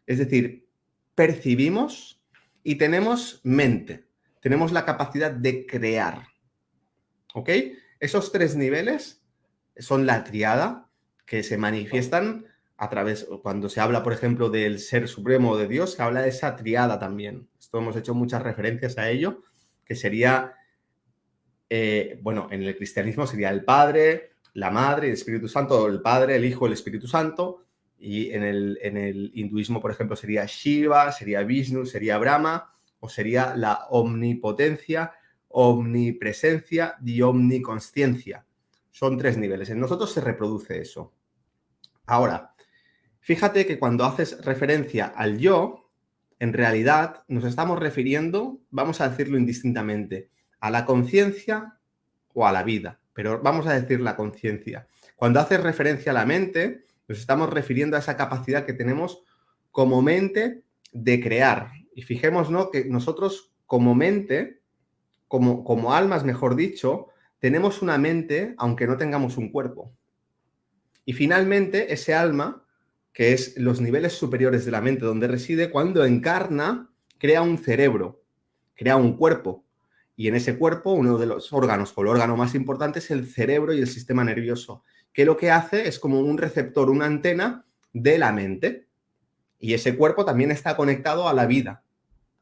es decir, percibimos. Y tenemos mente, tenemos la capacidad de crear. ¿Ok? Esos tres niveles son la triada que se manifiestan a través, cuando se habla, por ejemplo, del ser supremo de Dios, se habla de esa triada también. Esto hemos hecho muchas referencias a ello, que sería, bueno, en el cristianismo sería el Padre, la Madre y el Espíritu Santo, el Padre, el Hijo, el Espíritu Santo, y en el hinduismo, por ejemplo, sería Shiva, sería Vishnu, sería Brahma, o sería la omnipotencia, omnipresencia y omniconsciencia. Son tres niveles. En nosotros se reproduce eso. Ahora, fíjate que cuando haces referencia al yo, en realidad nos estamos refiriendo, vamos a decirlo indistintamente, a la conciencia o a la vida, pero vamos a decir la conciencia. Cuando haces referencia a la mente, nos estamos refiriendo a esa capacidad que tenemos como mente de crear. Y fijémonos que nosotros como mente, como almas, mejor dicho, tenemos una mente aunque no tengamos un cuerpo. Y finalmente, ese alma, que es los niveles superiores de la mente donde reside, cuando encarna, crea un cerebro, crea un cuerpo. Y en ese cuerpo, uno de los órganos, o el órgano más importante, es el cerebro y el sistema nervioso, que lo que hace es como un receptor, una antena de la mente. Y ese cuerpo también está conectado a la vida,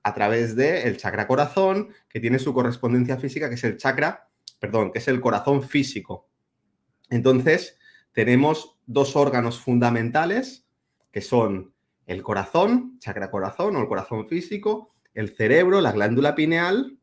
a través del chakra corazón, que tiene su correspondencia física, que es el chakra, perdón, que es el corazón físico. Entonces, tenemos dos órganos fundamentales, que son el corazón, chakra corazón o el corazón físico, el cerebro, la glándula pineal,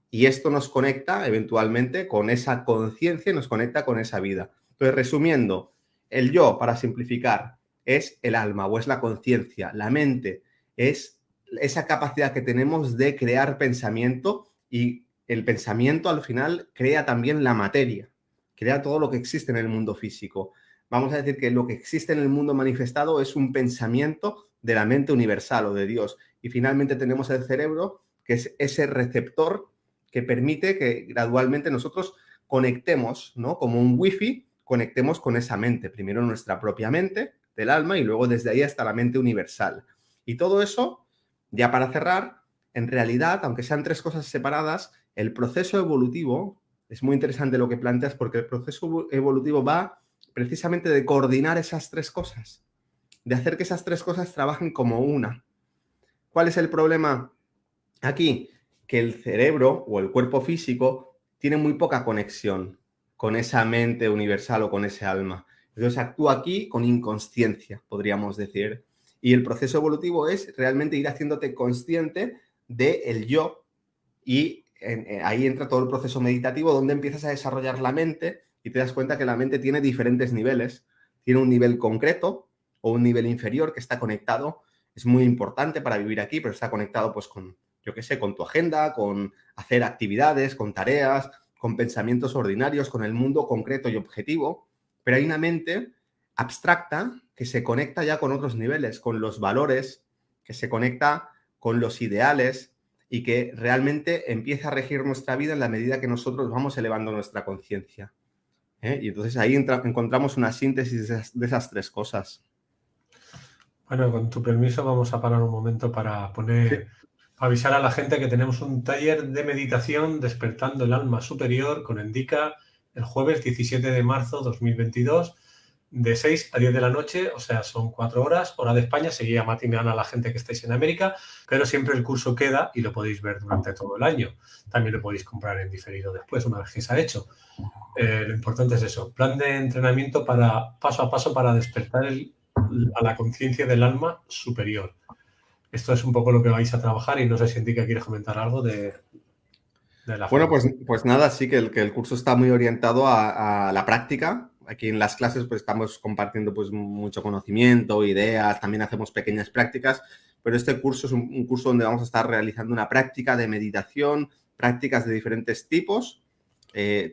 y esto nos conecta eventualmente con esa conciencia y nos conecta con esa vida. Entonces, resumiendo, el yo, para simplificar, es el alma o es la conciencia. La mente es esa capacidad que tenemos de crear pensamiento, y el pensamiento al final crea también la materia, crea todo lo que existe en el mundo físico. Vamos a decir que lo que existe en el mundo manifestado es un pensamiento de la mente universal o de Dios. Y finalmente tenemos el cerebro, que es ese receptor que permite que gradualmente nosotros conectemos, ¿no? Como un wifi, conectemos con esa mente. Primero nuestra propia mente del alma y luego desde ahí hasta la mente universal. Y todo eso, ya para cerrar, en realidad, aunque sean tres cosas separadas, el proceso evolutivo, es muy interesante lo que planteas, porque el proceso evolutivo va precisamente de coordinar esas tres cosas, de hacer que esas tres cosas trabajen como una. ¿Cuál es el problema aquí? Que el cerebro o el cuerpo físico tiene muy poca conexión con esa mente universal o con ese alma. Entonces actúa aquí con inconsciencia, podríamos decir. Y el proceso evolutivo es realmente ir haciéndote consciente del yo, y ahí entra todo el proceso meditativo donde empiezas a desarrollar la mente y te das cuenta que la mente tiene diferentes niveles. Tiene un nivel concreto o un nivel inferior que está conectado. Es muy importante para vivir aquí, pero está conectado pues con, yo qué sé, con tu agenda, con hacer actividades, con tareas, con pensamientos ordinarios, con el mundo concreto y objetivo. Pero hay una mente abstracta que se conecta ya con otros niveles, con los valores, que se conecta con los ideales y que realmente empieza a regir nuestra vida en la medida que nosotros vamos elevando nuestra conciencia. Y entonces ahí encontramos una síntesis de esas tres cosas. Bueno, con tu permiso vamos a parar un momento para Sí. poner Avisar a la gente que tenemos un taller de meditación despertando el alma superior con Endica el jueves 17 de marzo 2022 de 6 a 10 de la noche, o sea, son 4 horas, hora de España, seguía matinal a la gente que estáis en América, pero siempre el curso queda y lo podéis ver durante todo el año. También lo podéis comprar en diferido después, una vez que se ha hecho. Lo importante es eso, plan de entrenamiento para paso a paso para despertar a la conciencia del alma superior. Esto es un poco lo que vais a trabajar y no sé si Enrique quieres comentar algo de la Bueno, formación. pues nada, sí que el curso está muy orientado a la práctica. Aquí en las clases pues estamos compartiendo pues mucho conocimiento, ideas, también hacemos pequeñas prácticas, pero este curso es un curso donde vamos a estar realizando una práctica de meditación, prácticas de diferentes tipos,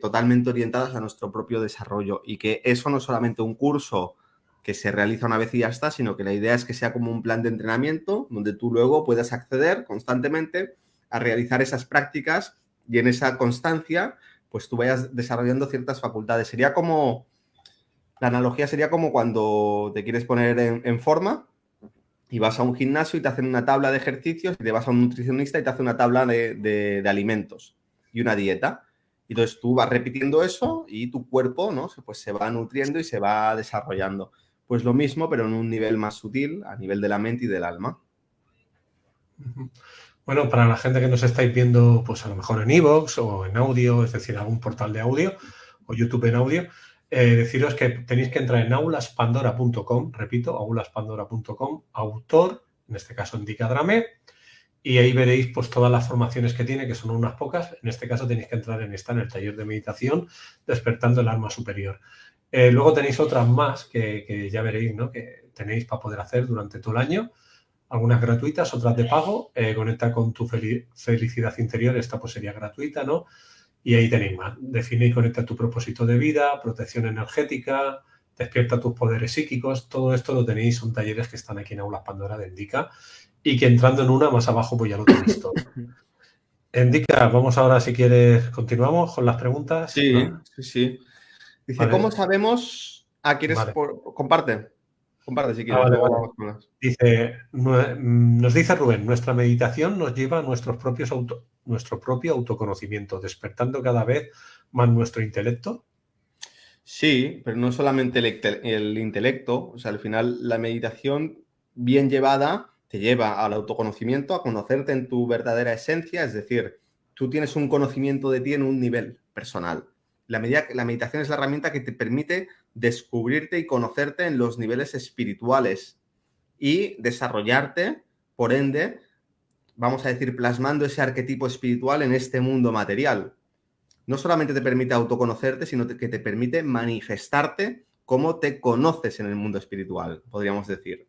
totalmente orientadas a nuestro propio desarrollo, y que eso no es solamente un curso que se realiza una vez y ya está, sino que la idea es que sea como un plan de entrenamiento donde tú luego puedas acceder constantemente a realizar esas prácticas, y en esa constancia pues tú vayas desarrollando ciertas facultades. Sería como, la analogía sería como cuando te quieres poner en forma y vas a un gimnasio y te hacen una tabla de ejercicios, y te vas a un nutricionista y te hace una tabla de alimentos y una dieta. Y entonces tú vas repitiendo eso y tu cuerpo, ¿no? Pues se va nutriendo y se va desarrollando. Pues lo mismo, pero en un nivel más sutil, a nivel de la mente y del alma. Bueno, para la gente que nos estáis viendo, pues a lo mejor en iVoox o en audio, es decir, algún portal de audio o YouTube en audio, deciros que tenéis que entrar en aulaspandora.com, repito, aulaspandora.com, autor, en este caso Endica Dramé, y ahí veréis pues todas las formaciones que tiene, que son unas pocas. En este caso tenéis que entrar en el taller de meditación, despertando el alma superior. Luego tenéis otras más que ya veréis, ¿no? Que tenéis para poder hacer durante todo el año. Algunas gratuitas, otras de pago. Conecta con tu felicidad interior, esta pues sería gratuita, ¿no? Y ahí tenéis más. Define y conecta tu propósito de vida, protección energética, despierta tus poderes psíquicos. Todo esto lo tenéis, son talleres que están aquí en Aulas Pandora de Endica, y que entrando en una más abajo pues ya lo tenéis todo. Endica, vamos ahora, si quieres, continuamos con las preguntas, Sí, ¿no? sí, sí. Dice, ¿cómo Vale, sabemos? Ah, ¿quieres? vale. Comparte. Comparte si Ah, quieres, vale, luego vale. vamos con las. Dice, nos dice Rubén, nuestra meditación nos lleva a nuestro propio autoconocimiento, despertando cada vez más nuestro intelecto. Sí, pero no solamente el intelecto, o sea, al final la meditación bien llevada te lleva al autoconocimiento, a conocerte en tu verdadera esencia, es decir, tú tienes un conocimiento de ti en un nivel personal. La meditación es la herramienta que te permite descubrirte y conocerte en los niveles espirituales y desarrollarte, por ende, vamos a decir, plasmando ese arquetipo espiritual en este mundo material. No solamente te permite autoconocerte, sino que te permite manifestarte cómo te conoces en el mundo espiritual, podríamos decir.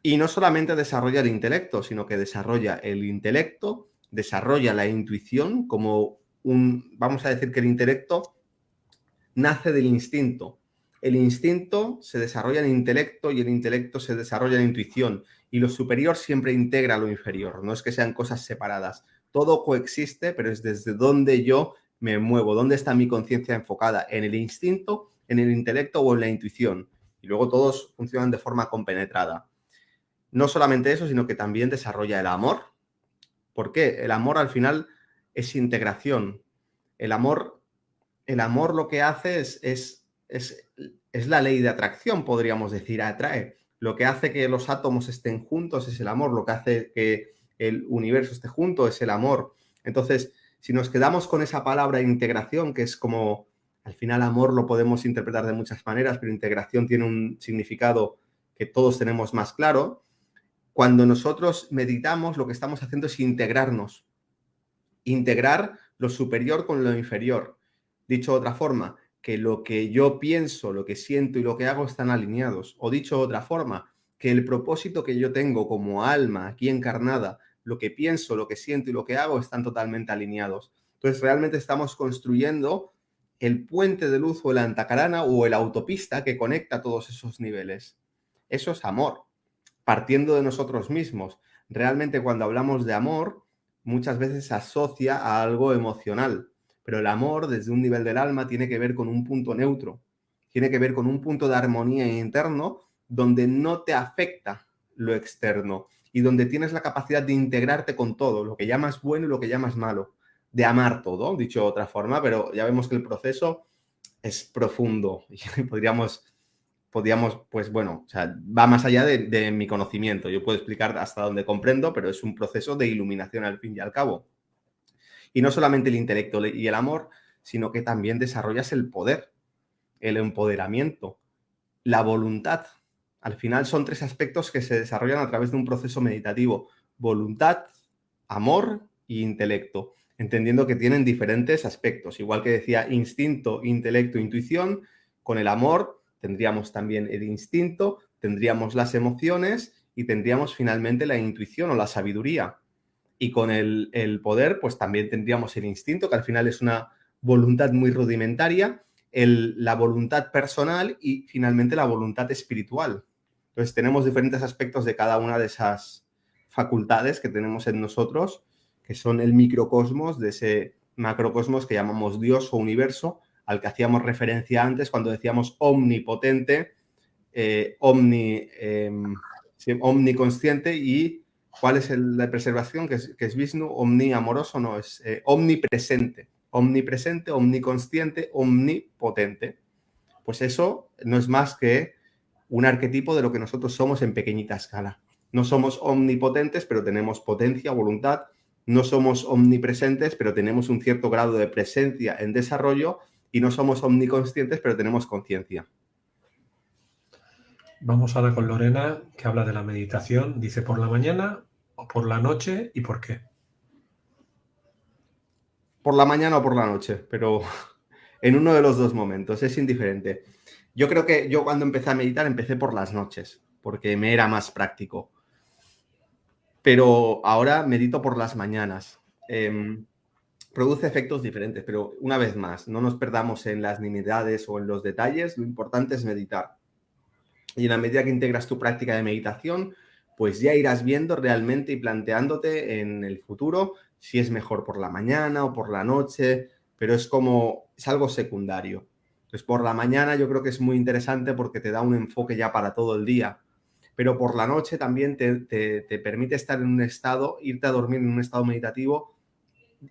Y no solamente desarrolla el intelecto, sino que desarrolla el intelecto, desarrolla la intuición como vamos a decir que el intelecto nace del instinto. El instinto se desarrolla en intelecto y el intelecto se desarrolla en intuición. Y lo superior siempre integra lo inferior, no es que sean cosas separadas. Todo coexiste, pero es desde donde yo me muevo, dónde está mi conciencia enfocada, en el instinto, en el intelecto o en la intuición. Y luego todos funcionan de forma compenetrada. No solamente eso, sino que también desarrolla el amor. ¿Por qué? El amor al final es integración. El amor, el amor lo que hace es la ley de atracción, podríamos decir, atrae. Lo que hace que los átomos estén juntos es el amor, lo que hace que el universo esté junto es el amor. Entonces, si nos quedamos con esa palabra integración, que es como, al final amor lo podemos interpretar de muchas maneras, pero integración tiene un significado que todos tenemos más claro. Cuando nosotros meditamos, lo que estamos haciendo es integrarnos, integrar lo superior con lo inferior. Dicho de otra forma, que lo que yo pienso, lo que siento y lo que hago están alineados. O dicho de otra forma, que el propósito que yo tengo como alma aquí encarnada, lo que pienso, lo que siento y lo que hago están totalmente alineados. Entonces realmente estamos construyendo el puente de luz o la antacarana o la autopista que conecta todos esos niveles. Eso es amor, partiendo de nosotros mismos. Realmente cuando hablamos de amor, muchas veces se asocia a algo emocional, pero el amor desde un nivel del alma tiene que ver con un punto neutro, tiene que ver con un punto de armonía interno donde no te afecta lo externo y donde tienes la capacidad de integrarte con todo, lo que llamas bueno y lo que llamas malo, de amar todo, dicho de otra forma, pero ya vemos que el proceso es profundo y podríamos, pues bueno, o sea, va más allá de mi conocimiento. Yo puedo explicar hasta donde comprendo, pero es un proceso de iluminación al fin y al cabo. Y no solamente el intelecto y el amor, sino que también desarrollas el poder, el empoderamiento, la voluntad. Al final son 3 aspectos que se desarrollan a través de un proceso meditativo: voluntad, amor e intelecto, entendiendo que tienen diferentes aspectos. Igual que decía instinto, intelecto, intuición, con el amor tendríamos también el instinto, tendríamos las emociones y tendríamos finalmente la intuición o la sabiduría. Y con el poder, pues también tendríamos el instinto, que al final es una voluntad muy rudimentaria, la voluntad personal y finalmente la voluntad espiritual. Entonces tenemos diferentes aspectos de cada una de esas facultades que tenemos en nosotros, que son el microcosmos de ese macrocosmos que llamamos Dios o universo, al que hacíamos referencia antes cuando decíamos omnipotente, omniconsciente y ¿cuál es la preservación? Que es Vishnu, omniamoroso, no, es omnipresente. Omnipresente, omniconsciente, omnipotente. Pues eso no es más que un arquetipo de lo que nosotros somos en pequeñita escala. No somos omnipotentes, pero tenemos potencia, voluntad. No somos omnipresentes, pero tenemos un cierto grado de presencia en desarrollo. Y no somos omniconscientes, pero tenemos conciencia. Vamos ahora con Lorena, que habla de la meditación. Dice, ¿por la mañana o por la noche y por qué? Por la mañana o por la noche, pero en uno de los dos momentos, es indiferente. Yo creo que yo cuando empecé a meditar empecé por las noches, porque me era más práctico. Pero ahora medito por las mañanas. Produce efectos diferentes, pero una vez más, no nos perdamos en las nimiedades o en los detalles, lo importante es meditar. Y en la medida que integras tu práctica de meditación, pues ya irás viendo realmente y planteándote en el futuro si es mejor por la mañana o por la noche, pero es algo secundario. Entonces, por la mañana yo creo que es muy interesante porque te da un enfoque ya para todo el día, pero por la noche también te permite estar en un estado, irte a dormir en un estado meditativo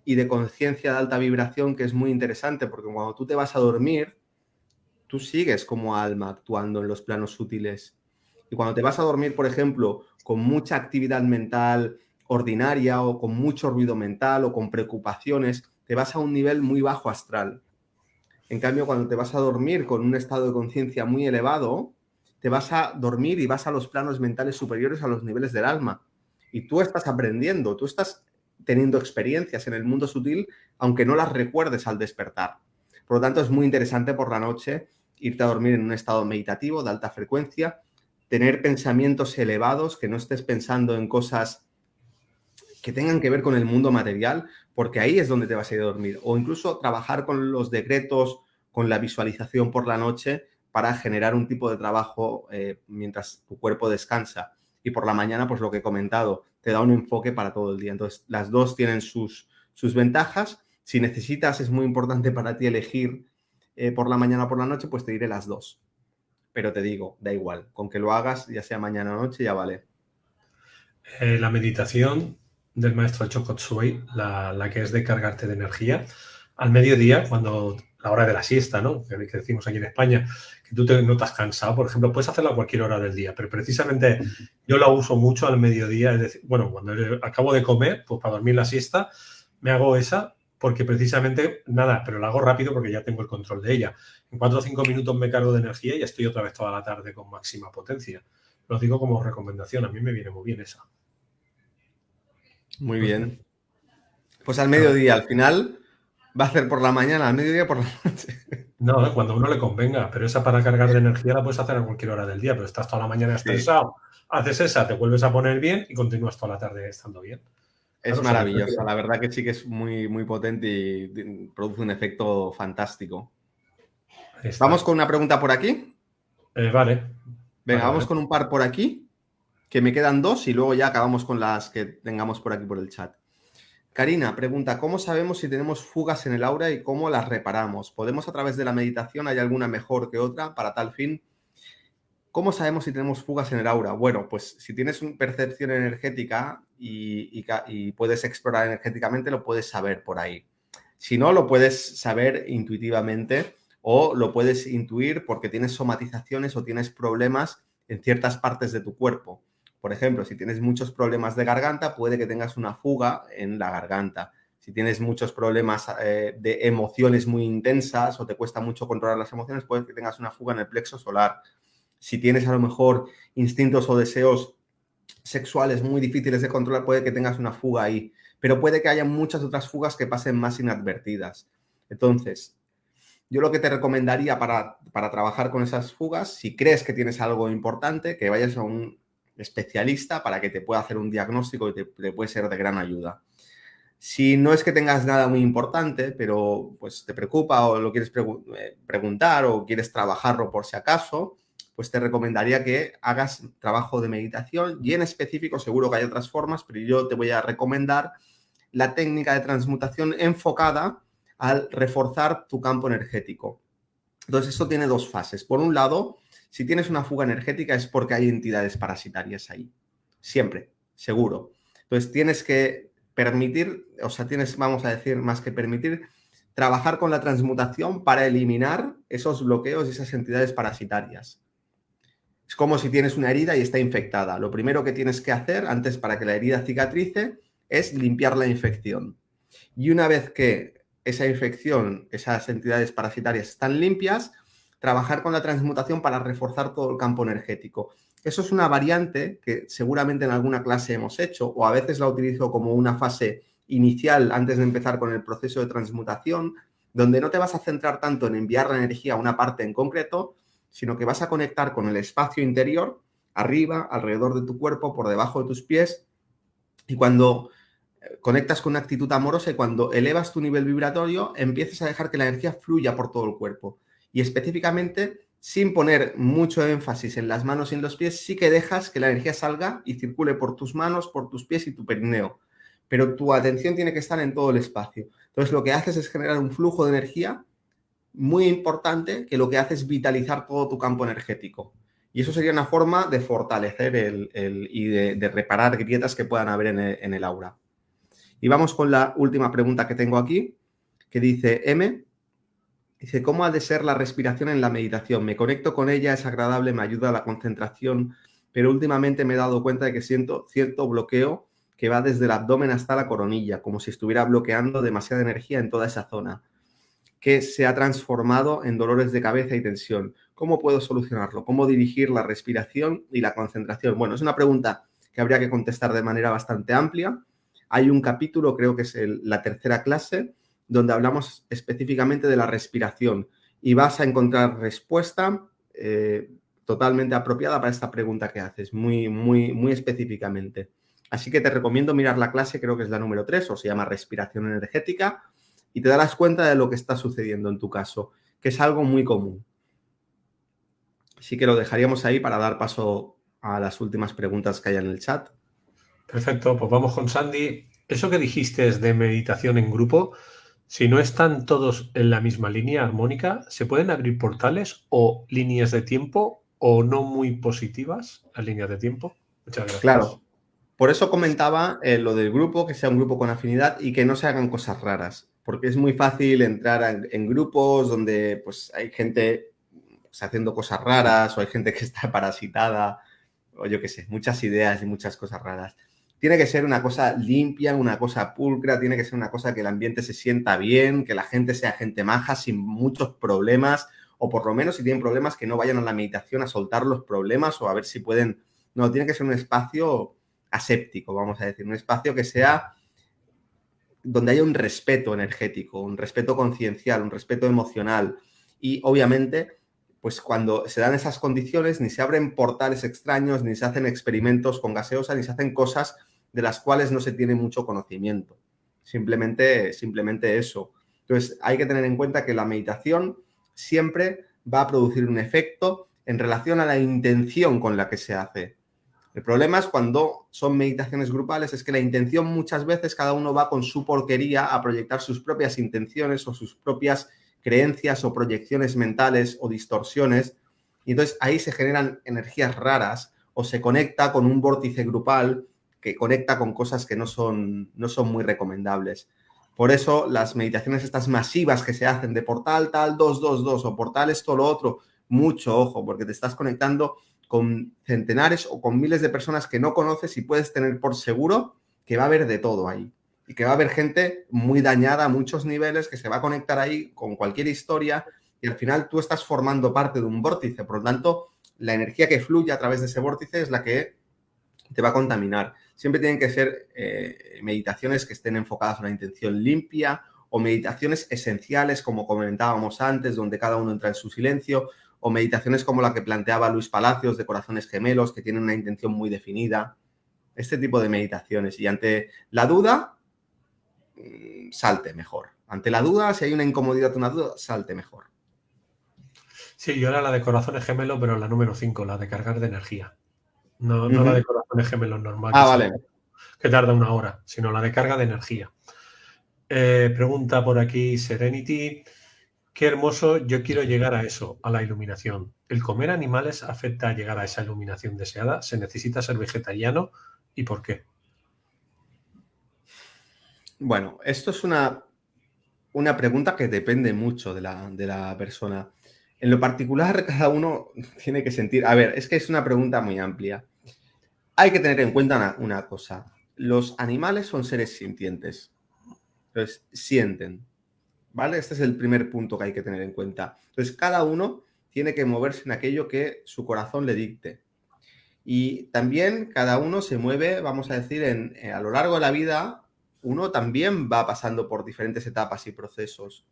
y de conciencia de alta vibración, que es muy interesante porque cuando tú te vas a dormir, tú sigues como alma actuando en los planos sutiles. Y cuando te vas a dormir, por ejemplo, con mucha actividad mental ordinaria o con mucho ruido mental o con preocupaciones, te vas a un nivel muy bajo astral. En cambio, cuando te vas a dormir con un estado de conciencia muy elevado, te vas a dormir y vas a los planos mentales superiores, a los niveles del alma. Y tú estás aprendiendo, tú estás teniendo experiencias en el mundo sutil, aunque no las recuerdes al despertar. Por lo tanto, es muy interesante por la noche irte a dormir en un estado meditativo de alta frecuencia, tener pensamientos elevados, que no estés pensando en cosas que tengan que ver con el mundo material, porque ahí es donde te vas a ir a dormir. O incluso trabajar con los decretos, con la visualización por la noche para generar un tipo de trabajo mientras tu cuerpo descansa. Y por la mañana, pues lo que he comentado, te da un enfoque para todo el día. Entonces, las dos tienen sus ventajas. Si necesitas, es muy importante para ti elegir por la mañana o por la noche, pues te diré las dos. Pero te digo, da igual. Con que lo hagas, ya sea mañana o noche, ya vale. La meditación del maestro Choco Tsuei, la que es de cargarte de energía, al mediodía, cuando la hora de la siesta, ¿no? Que decimos aquí en España, que tú te notas cansado, por ejemplo, puedes hacerla a cualquier hora del día, pero precisamente yo la uso mucho al mediodía, es decir, bueno, cuando acabo de comer, pues para dormir la siesta, me hago esa, porque precisamente, nada, pero la hago rápido porque ya tengo el control de ella. En 4 o 5 minutos me cargo de energía y estoy otra vez toda la tarde con máxima potencia. Lo digo como recomendación, a mí me viene muy bien esa. Muy bien. Pues al mediodía, al final, va a ser por la mañana, al mediodía, por la noche. No, cuando a uno le convenga, pero esa para cargar de energía la puedes hacer a cualquier hora del día, pero estás toda la mañana estresado, haces esa, te vuelves a poner bien y continúas toda la tarde estando bien. Es maravillosa, la verdad que sí que es muy, muy potente y produce un efecto fantástico. ¿Vamos con una pregunta por aquí? Vale. Venga, vamos con un par por aquí, que me quedan 2 y luego ya acabamos con las que tengamos por aquí por el chat. Karina pregunta, ¿cómo sabemos si tenemos fugas en el aura y cómo las reparamos? ¿Podemos a través de la meditación, hay alguna mejor que otra para tal fin? ¿Cómo sabemos si tenemos fugas en el aura? Bueno, pues si tienes una percepción energética y puedes explorar energéticamente, lo puedes saber por ahí. Si no, lo puedes saber intuitivamente o lo puedes intuir porque tienes somatizaciones o tienes problemas en ciertas partes de tu cuerpo. Por ejemplo, si tienes muchos problemas de garganta, puede que tengas una fuga en la garganta. Si tienes muchos problemas de emociones muy intensas o te cuesta mucho controlar las emociones, puede que tengas una fuga en el plexo solar. Si tienes a lo mejor instintos o deseos sexuales muy difíciles de controlar, puede que tengas una fuga ahí. Pero puede que haya muchas otras fugas que pasen más inadvertidas. Entonces, yo lo que te recomendaría para trabajar con esas fugas, si crees que tienes algo importante, que vayas a un especialista para que te pueda hacer un diagnóstico y te puede ser de gran ayuda. Si no es que tengas nada muy importante, pero pues te preocupa o lo quieres preguntar o quieres trabajarlo por si acaso, pues te recomendaría que hagas trabajo de meditación y en específico, seguro que hay otras formas, pero yo te voy a recomendar la técnica de transmutación enfocada al reforzar tu campo energético. Entonces, esto tiene dos fases. Por un lado, si tienes una fuga energética es porque hay entidades parasitarias ahí. Siempre, seguro. Entonces, tienes que permitir, o sea, tienes, vamos a decir, más que permitir, trabajar con la transmutación para eliminar esos bloqueos y esas entidades parasitarias. Es como si tienes una herida y está infectada. Lo primero que tienes que hacer antes para que la herida cicatrice es limpiar la infección. Y una vez que esa infección, esas entidades parasitarias están limpias, trabajar con la transmutación para reforzar todo el campo energético. Eso es una variante que seguramente en alguna clase hemos hecho o a veces la utilizo como una fase inicial antes de empezar con el proceso de transmutación, donde no te vas a centrar tanto en enviar la energía a una parte en concreto, sino que vas a conectar con el espacio interior, arriba, alrededor de tu cuerpo, por debajo de tus pies, y cuando conectas con una actitud amorosa y cuando elevas tu nivel vibratorio, empiezas a dejar que la energía fluya por todo el cuerpo. Y específicamente, sin poner mucho énfasis en las manos y en los pies, sí que dejas que la energía salga y circule por tus manos, por tus pies y tu perineo. Pero tu atención tiene que estar en todo el espacio. Entonces, lo que haces es generar un flujo de energía muy importante que lo que hace es vitalizar todo tu campo energético. Y eso sería una forma de fortalecer y de reparar grietas que puedan haber en el aura. Y vamos con la última pregunta que tengo aquí, que dice M. Dice, ¿cómo ha de ser la respiración en la meditación? Me conecto con ella, es agradable, me ayuda a la concentración, pero últimamente me he dado cuenta de que siento cierto bloqueo que va desde el abdomen hasta la coronilla, como si estuviera bloqueando demasiada energía en toda esa zona, que se ha transformado en dolores de cabeza y tensión. ¿Cómo puedo solucionarlo? ¿Cómo dirigir la respiración y la concentración? Bueno, es una pregunta que habría que contestar de manera bastante amplia. Hay un capítulo, creo que es la tercera clase, donde hablamos específicamente de la respiración y vas a encontrar respuesta totalmente apropiada para esta pregunta que haces, muy específicamente. Así que te recomiendo mirar la clase, creo que es la número 3, o se llama Respiración Energética, y te darás cuenta de lo que está sucediendo en tu caso, que es algo muy común. Así que lo dejaríamos ahí para dar paso a las últimas preguntas que hay en el chat. Perfecto, pues vamos con Sandy. Eso que dijiste es de meditación en grupo. Si no están todos en la misma línea armónica, ¿se pueden abrir portales o líneas de tiempo o no muy positivas las líneas de tiempo? Muchas gracias. Claro, por eso comentaba lo del grupo, que sea un grupo con afinidad y que no se hagan cosas raras, porque es muy fácil entrar en grupos donde pues, hay gente pues, haciendo cosas raras o hay gente que está parasitada o yo qué sé, muchas ideas y muchas cosas raras. Tiene que ser una cosa limpia, una cosa pulcra, tiene que ser una cosa que el ambiente se sienta bien, que la gente sea gente maja, sin muchos problemas, o por lo menos si tienen problemas que no vayan a la meditación a soltar los problemas o a ver si pueden... No, tiene que ser un espacio aséptico, vamos a decir, un espacio que sea donde haya un respeto energético, un respeto conciencial, un respeto emocional y obviamente pues cuando se dan esas condiciones ni se abren portales extraños, ni se hacen experimentos con gaseosa, ni se hacen cosas de las cuales no se tiene mucho conocimiento. Simplemente eso. Entonces hay que tener en cuenta que la meditación siempre va a producir un efecto en relación a la intención con la que se hace. El problema es cuando son meditaciones grupales, es que la intención muchas veces cada uno va con su porquería a proyectar sus propias intenciones o sus propias creencias o proyecciones mentales o distorsiones Y entonces ahí se generan energías raras o se conecta con un vórtice grupal que conecta con cosas que no son muy recomendables. Por eso las meditaciones estas masivas que se hacen de portal tal 222 o portal esto lo otro, mucho ojo, porque te estás conectando con centenares o con miles de personas que no conoces y puedes tener por seguro que va a haber de todo ahí. Y que va a haber gente muy dañada a muchos niveles que se va a conectar ahí con cualquier historia y al final tú estás formando parte de un vórtice. Por lo tanto, la energía que fluye a través de ese vórtice es la que te va a contaminar. Siempre tienen que ser meditaciones que estén enfocadas a una intención limpia o meditaciones esenciales, como comentábamos antes, donde cada uno entra en su silencio, o meditaciones como la que planteaba Luis Palacios de Corazones Gemelos, que tienen una intención muy definida. Este tipo de meditaciones. Y ante la duda, salte mejor. Ante la duda, si hay una incomodidad, una duda, salte mejor. Sí, yo era la de Corazones Gemelos, pero la número 5, la de cargar de energía. No la de Corazones Gemelos normal, Vale. que tarda 1 hora, sino la de carga de energía. Pregunta por aquí Serenity. Qué hermoso, yo quiero llegar a eso, a la iluminación. ¿El comer animales afecta a llegar a esa iluminación deseada? ¿Se necesita ser vegetariano? ¿Y por qué? Bueno, esto es una pregunta que depende mucho de la persona. En lo particular, cada uno tiene que sentir... A ver, es que es una pregunta muy amplia. Hay que tener en cuenta una cosa. Los animales son seres sintientes. Entonces, sienten. ¿Vale? Este es el primer punto que hay que tener en cuenta. Entonces, cada uno tiene que moverse en aquello que su corazón le dicte. Y también cada uno se mueve, vamos a decir, a lo largo de la vida, uno también va pasando por diferentes etapas y procesos.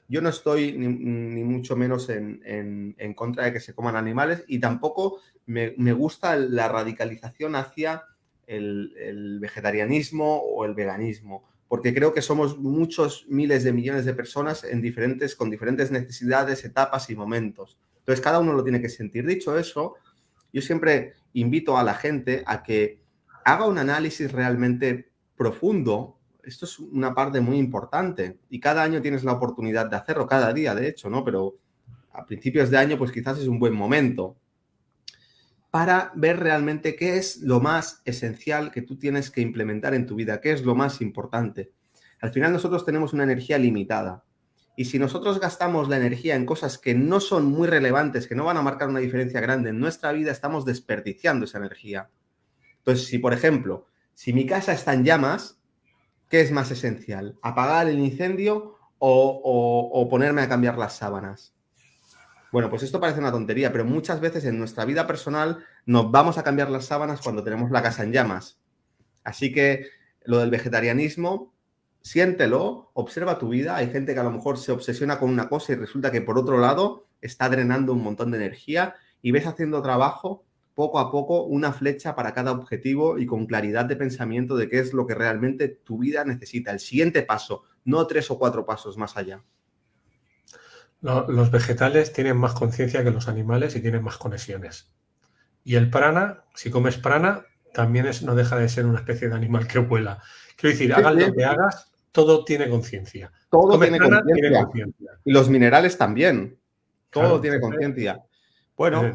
Yo no estoy ni mucho menos en contra de que se coman animales y tampoco me gusta la radicalización hacia el vegetarianismo o el veganismo, porque creo que somos muchos miles de millones de personas con diferentes necesidades, etapas y momentos. Entonces, cada uno lo tiene que sentir. Dicho eso, yo siempre invito a la gente a que haga un análisis realmente profundo. Esto es una parte muy importante y cada año tienes la oportunidad de hacerlo, cada día de hecho, ¿no? Pero a principios de año pues quizás es un buen momento para ver realmente qué es lo más esencial que tú tienes que implementar en tu vida, qué es lo más importante. Al final nosotros tenemos una energía limitada y si nosotros gastamos la energía en cosas que no son muy relevantes, que no van a marcar una diferencia grande en nuestra vida, estamos desperdiciando esa energía. Entonces, si por ejemplo, si mi casa está en llamas, ¿qué es más esencial? ¿Apagar el incendio o ponerme a cambiar las sábanas? Bueno, pues esto parece una tontería, pero muchas veces en nuestra vida personal nos vamos a cambiar las sábanas cuando tenemos la casa en llamas. Así que lo del vegetarianismo, siéntelo, observa tu vida. Hay gente que a lo mejor se obsesiona con una cosa y resulta que por otro lado está drenando un montón de energía y ves haciendo trabajo poco a poco, una flecha para cada objetivo y con claridad de pensamiento de qué es lo que realmente tu vida necesita. El siguiente paso, no 3 o 4 pasos más allá. Los vegetales tienen más conciencia que los animales y tienen más conexiones. Y el prana, si comes prana, también no deja de ser una especie de animal que vuela. Quiero decir, Sí, hagas sí. lo que hagas, todo tiene conciencia. Todo Comes tiene prana, tiene conciencia. conciencia. Y los minerales también. Claro, Todo tiene entonces, conciencia. Bueno,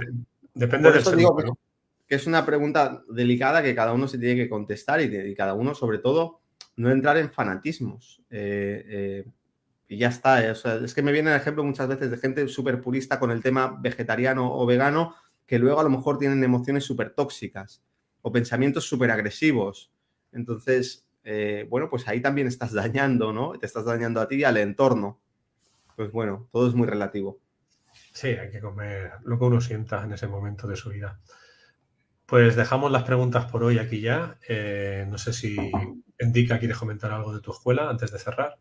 depende por del eso ser digo humano. que es una pregunta delicada que cada uno se tiene que contestar y cada uno, sobre todo, no entrar en fanatismos. Y ya está. O sea, es que me viene el ejemplo muchas veces de gente súper purista con el tema vegetariano o vegano que luego a lo mejor tienen emociones súper tóxicas o pensamientos súper agresivos. Entonces, bueno, pues ahí también estás dañando, ¿no? Te estás dañando a ti y al entorno. Pues bueno, todo es muy relativo. Sí, hay que comer lo que uno sienta en ese momento de su vida. Pues dejamos las preguntas por hoy aquí ya. No sé si Endika quieres comentar algo de tu escuela antes de cerrar.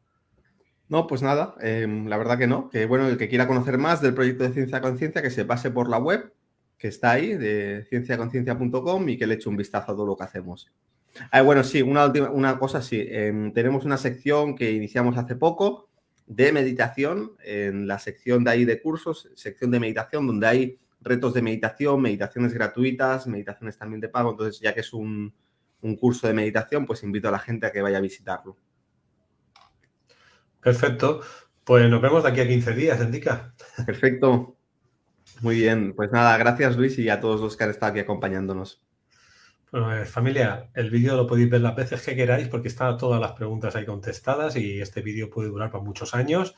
No, pues nada, la verdad que no. Que bueno, el que quiera conocer más del proyecto de Ciencia Conciencia, que se pase por la web, que está ahí, de cienciaconciencia.com y que le eche un vistazo a todo lo que hacemos. Bueno, sí, una cosa, sí. Tenemos una sección que iniciamos hace poco de meditación, en la sección de ahí de cursos, sección de meditación, donde hay retos de meditación, meditaciones gratuitas, meditaciones también de pago. Entonces, ya que es un curso de meditación, pues invito a la gente a que vaya a visitarlo. Perfecto. Pues nos vemos de aquí a 15 días, Endika. Perfecto. Muy bien, pues nada, gracias Luis y a todos los que han estado aquí acompañándonos. Bueno, familia, el vídeo lo podéis ver las veces que queráis porque están todas las preguntas ahí contestadas y este vídeo puede durar para muchos años,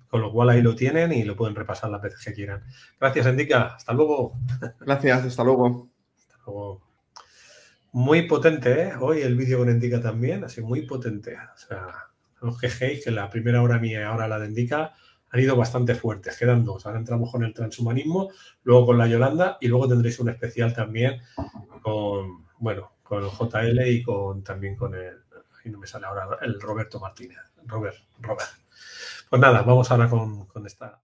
con lo cual ahí lo tienen y lo pueden repasar las veces que quieran. Gracias, Endica. Hasta luego. Gracias, hasta luego. Hasta luego. Muy potente, ¿eh? Hoy el vídeo con Endica también, así muy potente. O sea, no os quejéis que la primera hora mía y ahora la de Endica han ido bastante fuertes. Quedan dos. Ahora entramos con el transhumanismo, luego con la Yolanda y luego tendréis un especial también con, bueno, con el JL y también con ahí no me sale ahora, el Roberto Martínez. Robert. Pues nada, vamos ahora con esta.